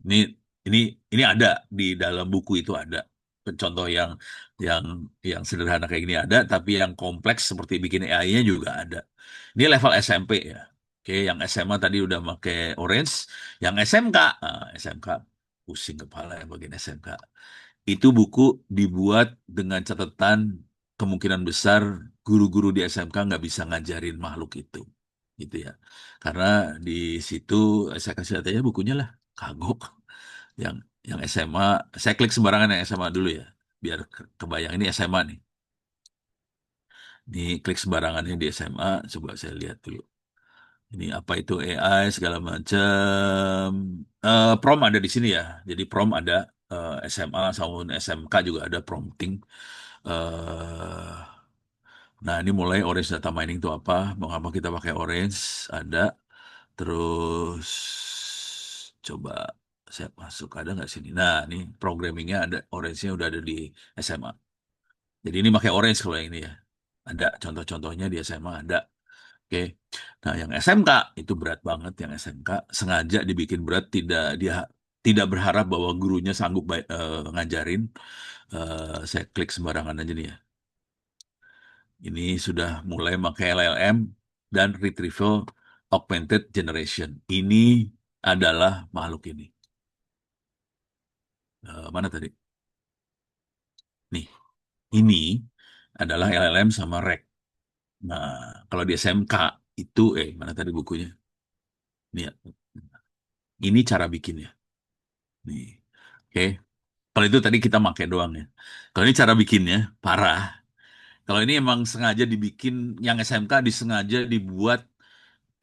Ini ini ini ada di dalam buku itu ada. Contoh yang yang sederhana kayak gini ada, tapi yang kompleks seperti bikin AI-nya juga ada. Ini level SMP ya. Oke, yang SMA tadi udah pakai orange, yang SMK, SMK pusing kepala yang bagian SMK. Itu buku dibuat dengan catatan kemungkinan besar guru-guru di SMK nggak bisa ngajarin makhluk itu, gitu ya. Karena di situ saya kasih lihat aja bukunya lah, kagok. Yang yang SMA, saya klik sembarangan yang SMA dulu ya, biar kebayang ini SMA nih. Ini klik sembarangannya di SMA, coba saya lihat dulu. Ini apa itu AI segala macam. Prom ada di sini ya. Jadi prom ada SMA sama SMK juga ada prompting. eh nah ini mulai orange data mining itu apa? Mengapa kita pakai orange? Ada. Terus coba saya masuk ada nggak sini? Nah ini programmingnya ada orange-nya udah ada di SMA. Jadi ini pakai orange kalau yang ini ya. Ada contoh-contohnya di SMA ada. Oke. Nah, yang SMK itu berat banget. Yang SMK sengaja dibikin berat, dia tidak berharap bahwa gurunya sanggup ngajarin. Saya klik sembarangan aja nih ya. Ini sudah mulai pakai LLM dan Retrieval Augmented Generation. Ini adalah makhluk ini. Mana tadi? Nih, ini adalah LLM sama REC. Nah, kalau di SMK itu, mana tadi bukunya? Ini ya. Ini cara bikinnya. Nih. Oke. Kalau itu tadi kita pakai doang ya. Kalau ini cara bikinnya parah. Kalau ini emang sengaja dibikin, yang SMK disengaja dibuat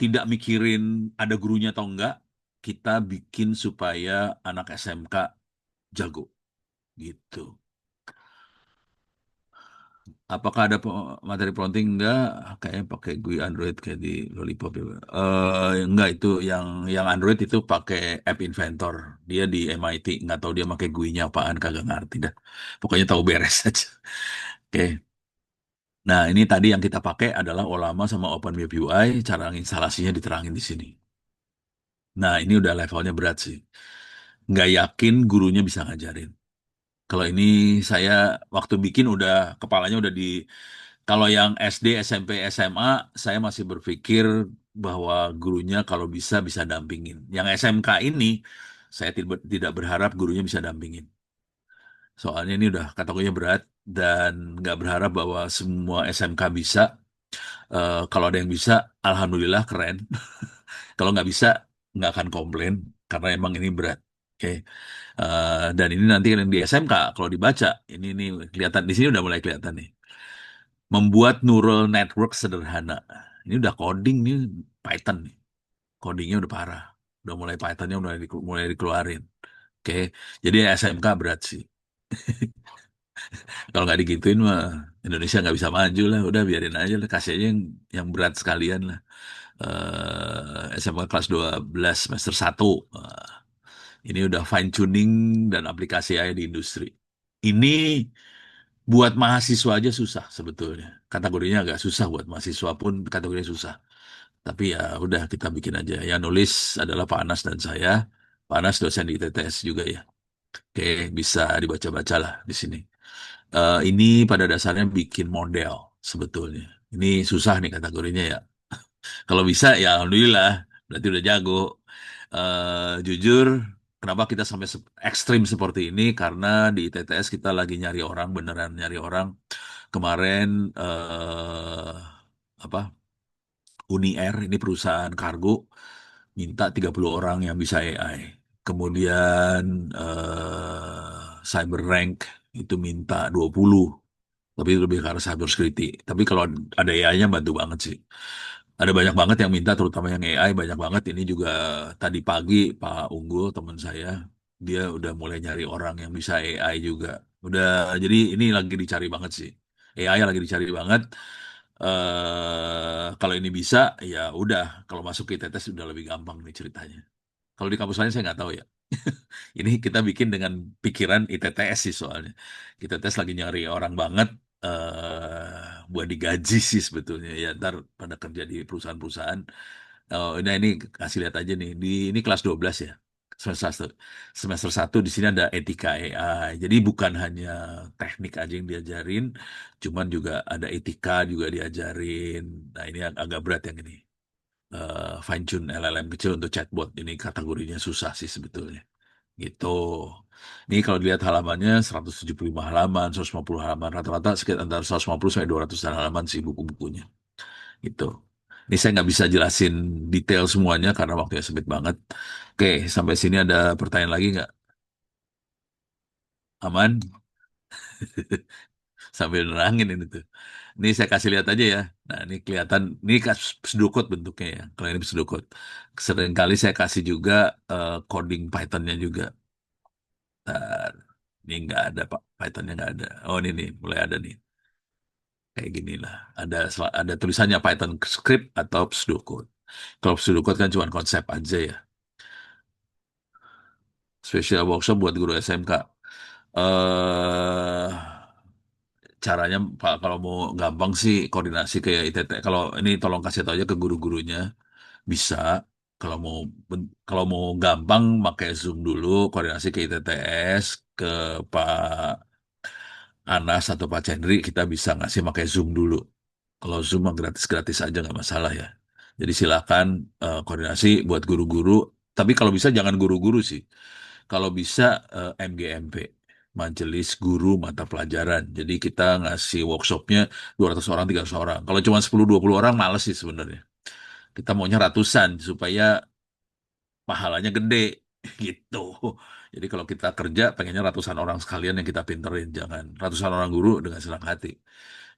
tidak mikirin ada gurunya atau enggak, kita bikin supaya anak SMK jago gitu. Apakah ada materi prompting? Enggak, kayaknya pakai GUI Android kayak di Lollipop ya. Enggak itu yang Android itu pakai App Inventor. Dia di MIT, nggak tahu dia pakai GUI-nya apaan, kagak ngerti dah. Pokoknya tahu beres aja. Oke. Nah, ini tadi yang kita pakai adalah Olama sama OpenWeb UI. Cara instalasinya diterangin di sini. Nah, ini udah levelnya berat sih. Nggak yakin gurunya bisa ngajarin. Kalau ini saya waktu bikin udah kepalanya udah di. Kalau yang SD, SMP, SMA, saya masih berpikir bahwa gurunya kalau bisa dampingin. Yang SMK ini saya tidak berharap gurunya bisa dampingin. Soalnya ini udah kategorinya berat dan nggak berharap bahwa semua SMK bisa. Kalau ada yang bisa, alhamdulillah keren. Kalau nggak bisa, nggak akan komplain karena emang ini berat. Oke. Dan ini nanti yang di SMK kalau dibaca, ini nih kelihatan di sini udah mulai kelihatan nih. Membuat neural network sederhana. Ini udah coding nih Python nih. Codingnya udah parah. Udah mulai Pythonnya mulai dikeluarin. Oke. Jadi SMK berat sih. Kalau nggak digituin mah Indonesia nggak bisa maju lah. Udah biarin aja lah. Kasih aja yang berat sekalian lah. SMA kelas 12 semester 1. Ini udah fine tuning dan aplikasi AI di industri. Ini buat mahasiswa aja susah sebetulnya. Kategorinya agak susah buat mahasiswa pun kategorinya susah. Tapi ya udah kita bikin aja. Yang nulis adalah Pak Anas dan saya. Pak Anas dosen di ITTS juga ya. Oke, bisa dibaca-baca lah di sini. Ini pada dasarnya bikin model sebetulnya. Ini susah nih kategorinya ya. Kalau bisa ya alhamdulillah, berarti udah jago. Jujur, kenapa kita sampai ekstrim seperti ini? Karena di TTS kita lagi nyari orang, beneran nyari orang. Kemarin apa Uni Air ini perusahaan kargo minta 30 orang yang bisa AI. Kemudian CyberRank itu minta 20, tapi itu lebih ke arah cyber security. Tapi kalau ada AI-nya bantu banget sih. Ada banyak banget yang minta, terutama yang AI banyak banget. Ini juga tadi pagi Pak Unggul teman saya dia udah mulai nyari orang yang bisa AI juga. Udah, jadi ini lagi dicari banget sih. AI lagi dicari banget. Kalau ini bisa, ya udah. Kalau masuk ke ITTS udah lebih gampang nih ceritanya. Kalau di kampus lain saya nggak tahu ya. Ini kita bikin dengan pikiran ITTS sih soalnya. ITTS lagi nyari orang banget buat digaji sih sebetulnya. Ya ntar pada kerja di perusahaan-perusahaan. Oh, ini kasih lihat aja nih. Ini kelas 12 ya. Semester 1. Semester 1 di sini ada etika AI. Jadi bukan hanya teknik aja yang diajarin, cuman juga ada etika juga diajarin. Nah, ini agak berat yang ini. Fine tune LLM kecil untuk chatbot. Ini kategorinya susah sih sebetulnya. Gitu. Ini kalau dilihat halamannya 175 halaman, 150 halaman. Rata-rata sekitar antara 150 sampai 200 halaman sih buku-bukunya. Gitu. Ini saya nggak bisa jelasin detail semuanya karena waktunya sempit banget. Oke, sampai sini ada pertanyaan lagi nggak? Aman? Sambil nerangin ini tuh. Ini saya kasih lihat aja ya. Nah, ini kelihatan, ini pseudocode bentuknya ya. Kalau ini pseudocode. Seringkali saya kasih juga coding Python-nya juga. Nah, ini nggak ada Pak, Python-nya nggak ada. Oh, ini nih, mulai ada nih. Kayak gini lah. Ada tulisannya Python script atau pseudocode. Kalau pseudocode kan cuma konsep aja ya. Special workshop buat guru SMK. eh Caranya Pak kalau mau gampang sih koordinasi kayak ITT. Kalau ini tolong kasih tahu aja ke guru-gurunya bisa. Kalau mau kalau mau gampang pakai Zoom dulu koordinasi ke ITTS ke Pak Anas atau Pak Chandri kita bisa ngasih pakai Zoom dulu. Kalau Zoom mah gratis-gratis aja nggak masalah ya. Jadi silakan koordinasi buat guru-guru. Tapi kalau bisa jangan guru-guru sih. Kalau bisa MGMP, Majelis Guru Mata Pelajaran. Jadi kita ngasih workshopnya 200 orang, 300 orang. Kalau cuma 10-20 orang males sih sebenarnya. Kita maunya ratusan supaya pahalanya gede gitu. Jadi kalau kita kerja pengennya ratusan orang sekalian yang kita pinterin, jangan ratusan orang guru dengan senang hati.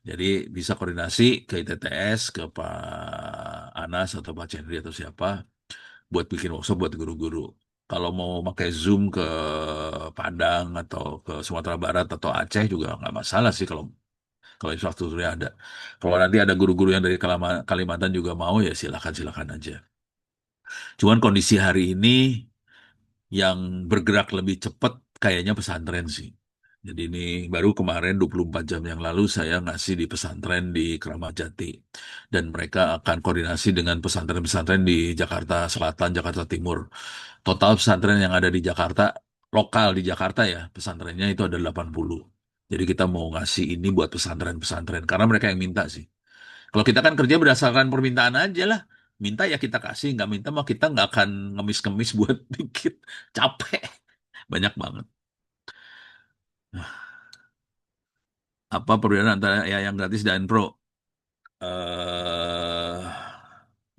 Jadi bisa koordinasi ke ITTS, ke Pak Anas atau Pak Chandri atau siapa buat bikin workshop buat guru-guru. Kalau mau pakai Zoom ke Padang atau ke Sumatera Barat atau Aceh juga nggak masalah sih kalau infrastrukturnya ada. Kalau nanti ada guru-guru yang dari Kalimantan juga mau ya silakan-silakan aja. Cuman kondisi hari ini yang bergerak lebih cepat kayaknya pesantren sih. Jadi ini baru kemarin 24 jam yang lalu saya ngasih di pesantren di Keramat Jati. Dan mereka akan koordinasi dengan pesantren-pesantren di Jakarta Selatan, Jakarta Timur. Total pesantren yang ada di Jakarta, lokal di Jakarta ya, pesantrennya itu ada 80. Jadi kita mau ngasih ini buat pesantren-pesantren, karena mereka yang minta sih. Kalau kita kan kerja berdasarkan permintaan aja lah. Minta ya kita kasih, nggak minta mah kita nggak akan ngemis-ngemis buat bikin. Capek. Banyak banget. Nah, apa perbedaan antara ya yang gratis dan pro? eh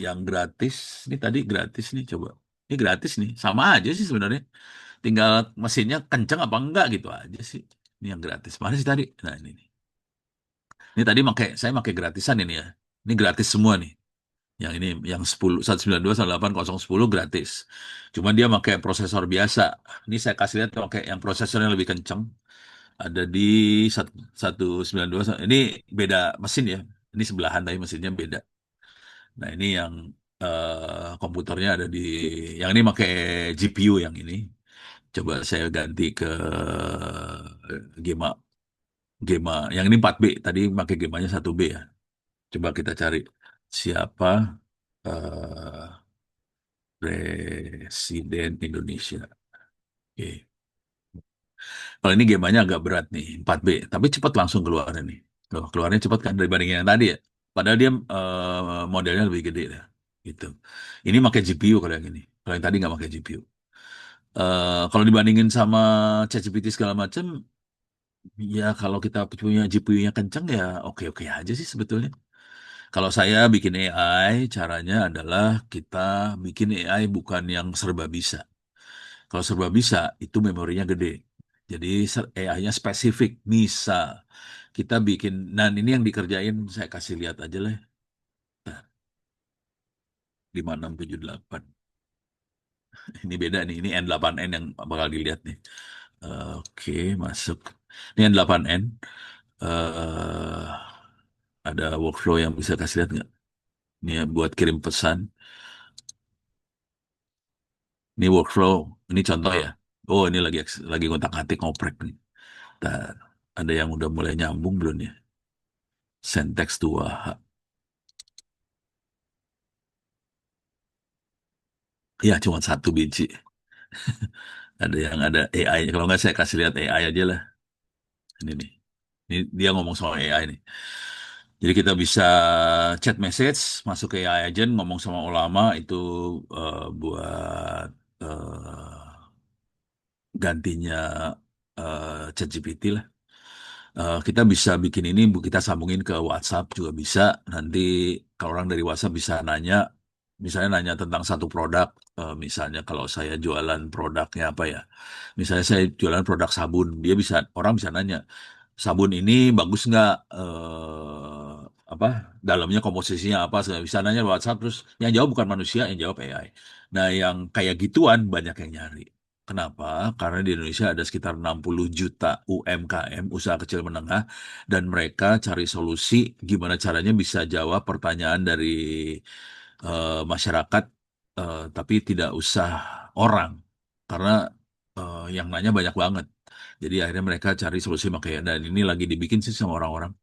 yang gratis, ini tadi gratis nih coba. Ini gratis nih, sama aja sih sebenarnya. Tinggal mesinnya kenceng apa enggak gitu aja sih. Ini yang gratis. Mana sih tadi? Nah ini nih. Ini tadi saya pakai gratisan ini ya. Ini gratis semua nih. Yang ini yang 10 192.168.010 gratis. Cuman dia pakai prosesor biasa. Ini saya kasih lihat pakai yang prosesornya lebih kenceng. Ada di 192. Ini beda mesin ya. Ini sebelahan tapi mesinnya beda. Nah, ini yang komputernya ada di yang ini pakai GPU yang ini. Coba saya ganti ke Gema Gema. Yang ini 4B. Tadi pakai Gemanya 1B ya. Coba kita cari siapa eh, Presiden Indonesia. Oke. Kalau ini gamenya agak berat nih, 4B, tapi cepat langsung keluar nih. Loh, keluarnya cepat kan dibanding yang tadi ya. Padahal dia modelnya lebih gede ya. Gitu. Ini pakai GPU kalau yang ini. Kalau yang tadi nggak pakai GPU. Kalau dibandingin sama ChatGPT segala macam, ya kalau kita punya GPU-nya kenceng ya oke-oke aja sih sebetulnya. Kalau saya bikin AI, caranya adalah kita bikin AI bukan yang serba bisa. Kalau serba bisa, itu memorinya gede. Jadi AI-nya spesifik. Misal, kita bikin, dan ini yang dikerjain, saya kasih lihat aja lah. 5678. Ini beda nih, ini N8N yang bakal dilihat nih. Oke, masuk. Ini N8N. eh ada workflow yang bisa kasih lihat nggak? Ini ya, buat kirim pesan. Ini workflow. Ini contoh ya. Oh, ini lagi ngotak-ngatik ngoprek nih. Bentar. Ada yang udah mulai nyambung belum ya? Send text to Wahab. Ya, cuma satu biji. Ada yang ada AI. Kalau nggak saya kasih lihat AI aja lah. Ini nih. Ini dia ngomong soal AI nih. Jadi kita bisa chat message, masuk ke AI agent, ngomong sama ulama itu buat gantinya ChatGPT lah. Kita bisa bikin ini, kita sambungin ke WhatsApp juga bisa. Nanti kalau orang dari WhatsApp bisa nanya, misalnya nanya tentang satu produk. Misalnya kalau saya jualan produknya apa ya? Misalnya saya jualan produk sabun, orang bisa nanya, sabun ini bagus nggak? Apa? Dalamnya komposisinya apa? Saya bisa nanya di WhatsApp, terus yang jawab bukan manusia, yang jawab AI. Nah, yang kayak gituan banyak yang nyari. Kenapa? Karena di Indonesia ada sekitar 60 juta UMKM, usaha kecil menengah, dan mereka cari solusi gimana caranya bisa jawab pertanyaan dari masyarakat, tapi tidak usah orang, karena yang nanya banyak banget. Jadi akhirnya mereka cari solusi makanya, dan ini lagi dibikin sih sama orang-orang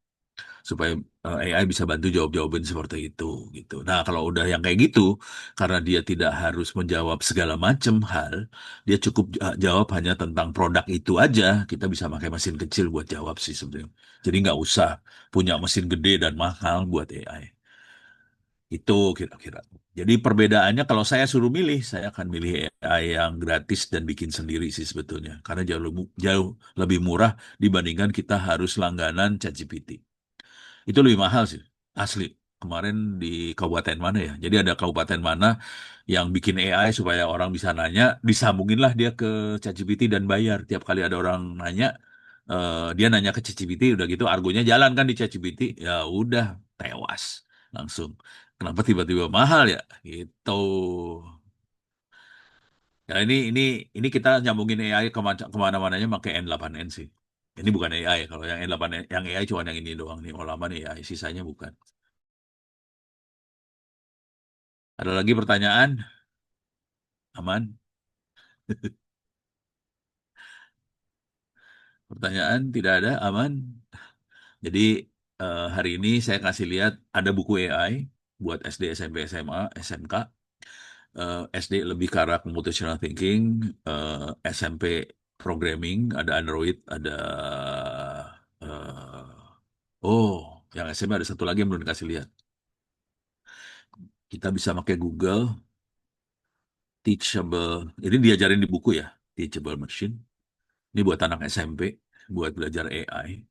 supaya AI bisa bantu jawab-jawabin seperti itu gitu. Nah, kalau udah yang kayak gitu, karena dia tidak harus menjawab segala macam hal, dia cukup jawab hanya tentang produk itu aja. Kita bisa pakai mesin kecil buat jawab sih sebenarnya. Jadi nggak usah punya mesin gede dan mahal buat AI. Itu kira-kira. Jadi perbedaannya kalau saya suruh milih, saya akan milih AI yang gratis dan bikin sendiri sih sebetulnya. Karena jauh lebih murah dibandingkan kita harus langganan ChatGPT. Itu lebih mahal sih, asli. Kemarin di kabupaten mana ya? Jadi ada kabupaten mana yang bikin AI supaya orang bisa nanya, disambunginlah dia ke ChatGPT dan bayar. Tiap kali ada orang nanya, dia nanya ke ChatGPT, udah gitu argonya jalan kan di ChatGPT, ya udah tewas langsung. Kenapa tiba-tiba mahal ya? Gitu. Ya ini kita nyambungin AI kemana-mananya pakai N8N sih. Ini bukan AI. Kalau yang N8N, yang AI cuma yang ini doang nih. Oh lama nih AI, sisanya bukan. Ada lagi pertanyaan? Aman? Pertanyaan tidak ada? Aman? Jadi hari ini saya kasih lihat ada buku AI buat SD, SMP, SMA, SMK. SD lebih ke arah computational thinking, SMP programming, ada Android, ada yang SMA ada satu lagi yang belum dikasih lihat. Kita bisa pakai Google Teachable. Ini diajarin di buku ya, Teachable Machine. Ini buat anak SMP, buat belajar AI.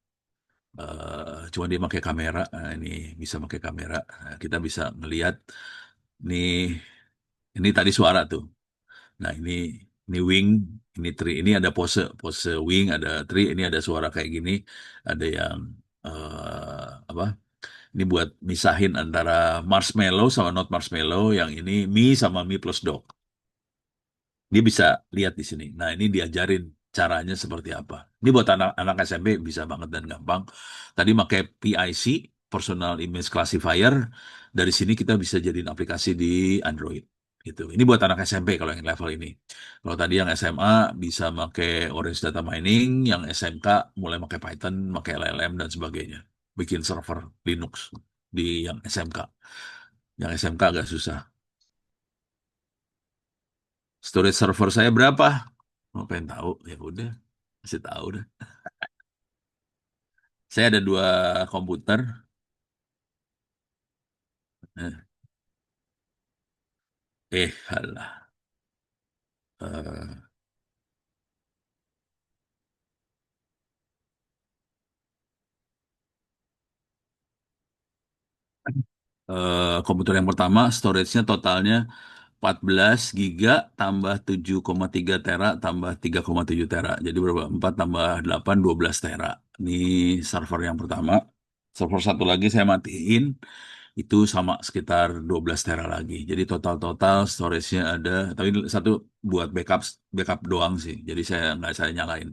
Cuma dia pakai kamera. Nah, ini bisa pakai kamera. Nah, kita bisa melihat nih, ini tadi suara tuh. Nah, ini wing, ini tree, ini ada pose wing, ada tree, ini ada suara kayak gini, ada yang apa? Ini buat misahin antara marshmallow sama not marshmallow, yang ini mie sama mie plus dog. Dia bisa lihat di sini. Nah, ini diajarin caranya seperti apa. Ini buat anak-anak SMP bisa banget dan gampang. Tadi pakai PIC, Personal Image Classifier. Dari sini kita bisa jadiin aplikasi di Android. Gitu. Ini buat anak SMP kalau yang level ini. Kalau tadi yang SMA bisa pakai Orange Data Mining, yang SMK mulai pakai Python, pakai LLM dan sebagainya. Bikin server Linux di yang SMK. Yang SMK agak susah. Storage server saya berapa? Mau pengen tahu? Ya udah, kasih tahu dah. Saya ada dua komputer. Eh, halah. Eh, komputer yang pertama, storage-nya totalnya 14 giga tambah 7,3 tera tambah 3,7 tera. Jadi berapa? 4 tambah 8, 12 tera. Ini server yang pertama. Server satu lagi saya matiin. itu sama sekitar 12 tera lagi. Jadi total storage-nya ada, tapi satu buat backup doang sih. Jadi saya nyalain.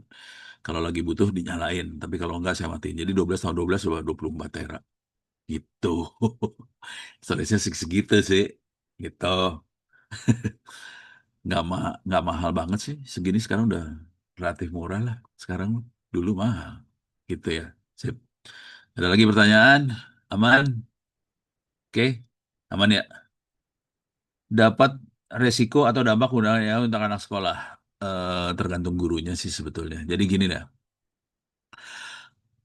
Kalau lagi butuh dinyalain, tapi kalau enggak saya matiin. Jadi 12 tambah 12 udah 24 tera. Gitu. Storage-nya segitu sih. Gitu. Nggak mahal banget sih. Segini sekarang udah relatif murah lah. Sekarang dulu mahal. Gitu ya. Sip. Ada lagi pertanyaan? Aman? Oke. Aman ya? Dapat resiko atau dampak gunanya untuk anak sekolah. Tergantung gurunya sih sebetulnya. Jadi gini dah.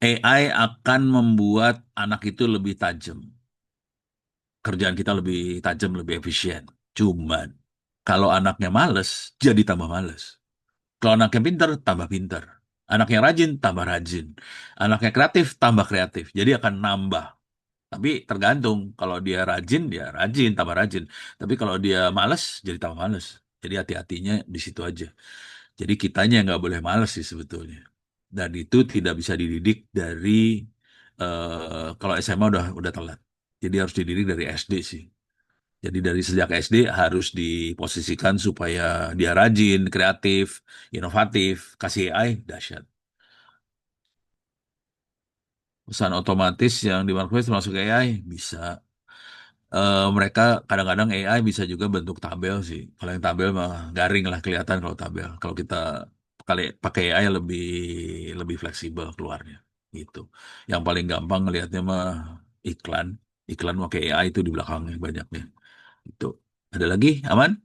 AI akan membuat anak itu lebih tajam. Kerjaan kita lebih tajam, lebih efisien. Cuman, kalau anaknya males, jadi tambah males. Kalau anaknya pinter, tambah pinter. Anaknya rajin, tambah rajin. Anaknya kreatif, tambah kreatif. Jadi akan nambah. Tapi tergantung. Kalau dia rajin, tambah rajin. Tapi kalau dia males, jadi tambah males. Jadi hati-hatinya di situ aja. Jadi kitanya yang nggak boleh males sih sebetulnya. Dan itu tidak bisa dididik dari kalau SMA udah telat. Jadi harus dididik dari SD sih. Jadi dari sejak SD harus diposisikan supaya dia rajin, kreatif, inovatif, kasih AI, dahsyat. Pesan otomatis yang di marketplace termasuk AI, bisa. Mereka kadang-kadang AI bisa juga bentuk tabel sih. Kalau yang tabel mah garing lah kelihatan kalau tabel. Kalau kita pakai AI lebih fleksibel keluarnya gitu. Yang paling gampang ngelihatnya mah iklan. Iklan pakai AI itu di belakangnya banyaknya. Itu. Ada lagi? Aman?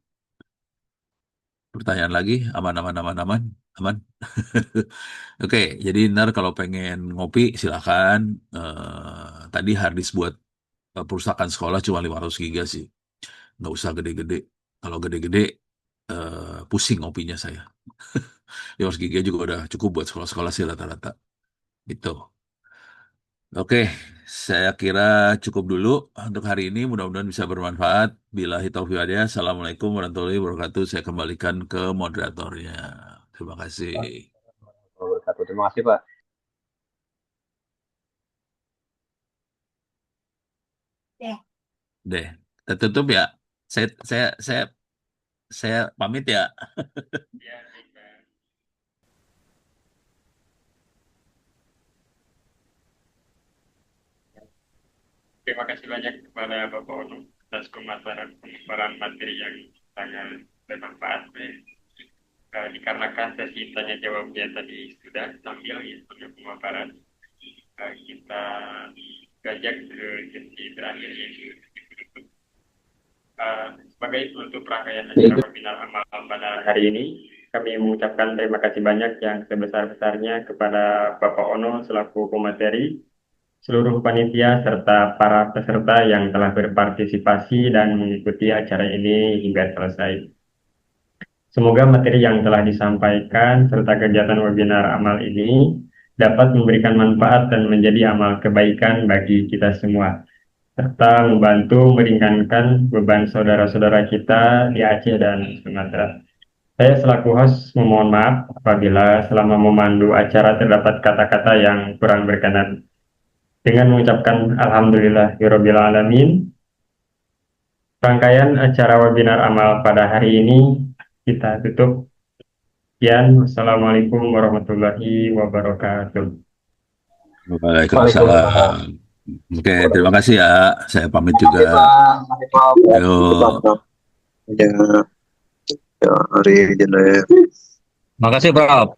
Pertanyaan lagi? Aman, aman, aman, aman, aman. Oke, jadi ntar kalau pengen ngopi silakan. Tadi harddisk buat perpustakaan sekolah cuma 500 giga sih. Nggak usah gede-gede. Kalau gede-gede pusing ngopinya saya. 500 giga juga udah cukup buat sekolah-sekolah sih rata-rata. Gitu. Oke, saya kira cukup dulu untuk hari ini. Mudah-mudahan bisa bermanfaat. Bila hitaufiq hidayah. Assalamualaikum warahmatullahi wabarakatuh. Saya kembalikan ke moderatornya. Terima kasih. Wabarakatuh. Terima kasih, Pak. Deh, kita tutup ya. Saya saya saya saya pamit ya. Ya, baik, Pak. Terima kasih banyak kepada Bapak Ono atas pemaparan materi yang sangat bermanfaat. Dikarenakan sesi tanya jawabnya tadi sudah tampil ya untuk pemaparan, kita gajak ke sesi terakhir yaitu sebagai penutup rangkaian acara webinar amal pada hari ini. Kami mengucapkan terima kasih banyak yang sebesar-besarnya kepada Bapak Ono selaku pemateri, seluruh panitia serta para peserta yang telah berpartisipasi dan mengikuti acara ini hingga selesai. Semoga materi yang telah disampaikan serta kegiatan webinar amal ini dapat memberikan manfaat dan menjadi amal kebaikan bagi kita semua, serta membantu meringankan beban saudara-saudara kita di Aceh dan Sumatera. Saya selaku host memohon maaf apabila selama memandu acara terdapat kata-kata yang kurang berkenan. Dengan mengucapkan Alhamdulillahirabbil alamin, rangkaian acara webinar amal pada hari ini kita tutup. Sekian, wassalamualaikum warahmatullahi wabarakatuh. Waalaikumsalam. Oke, terima kasih ya. Saya pamit juga. Yuk. Ya, hari jelek. Makasih, Prof.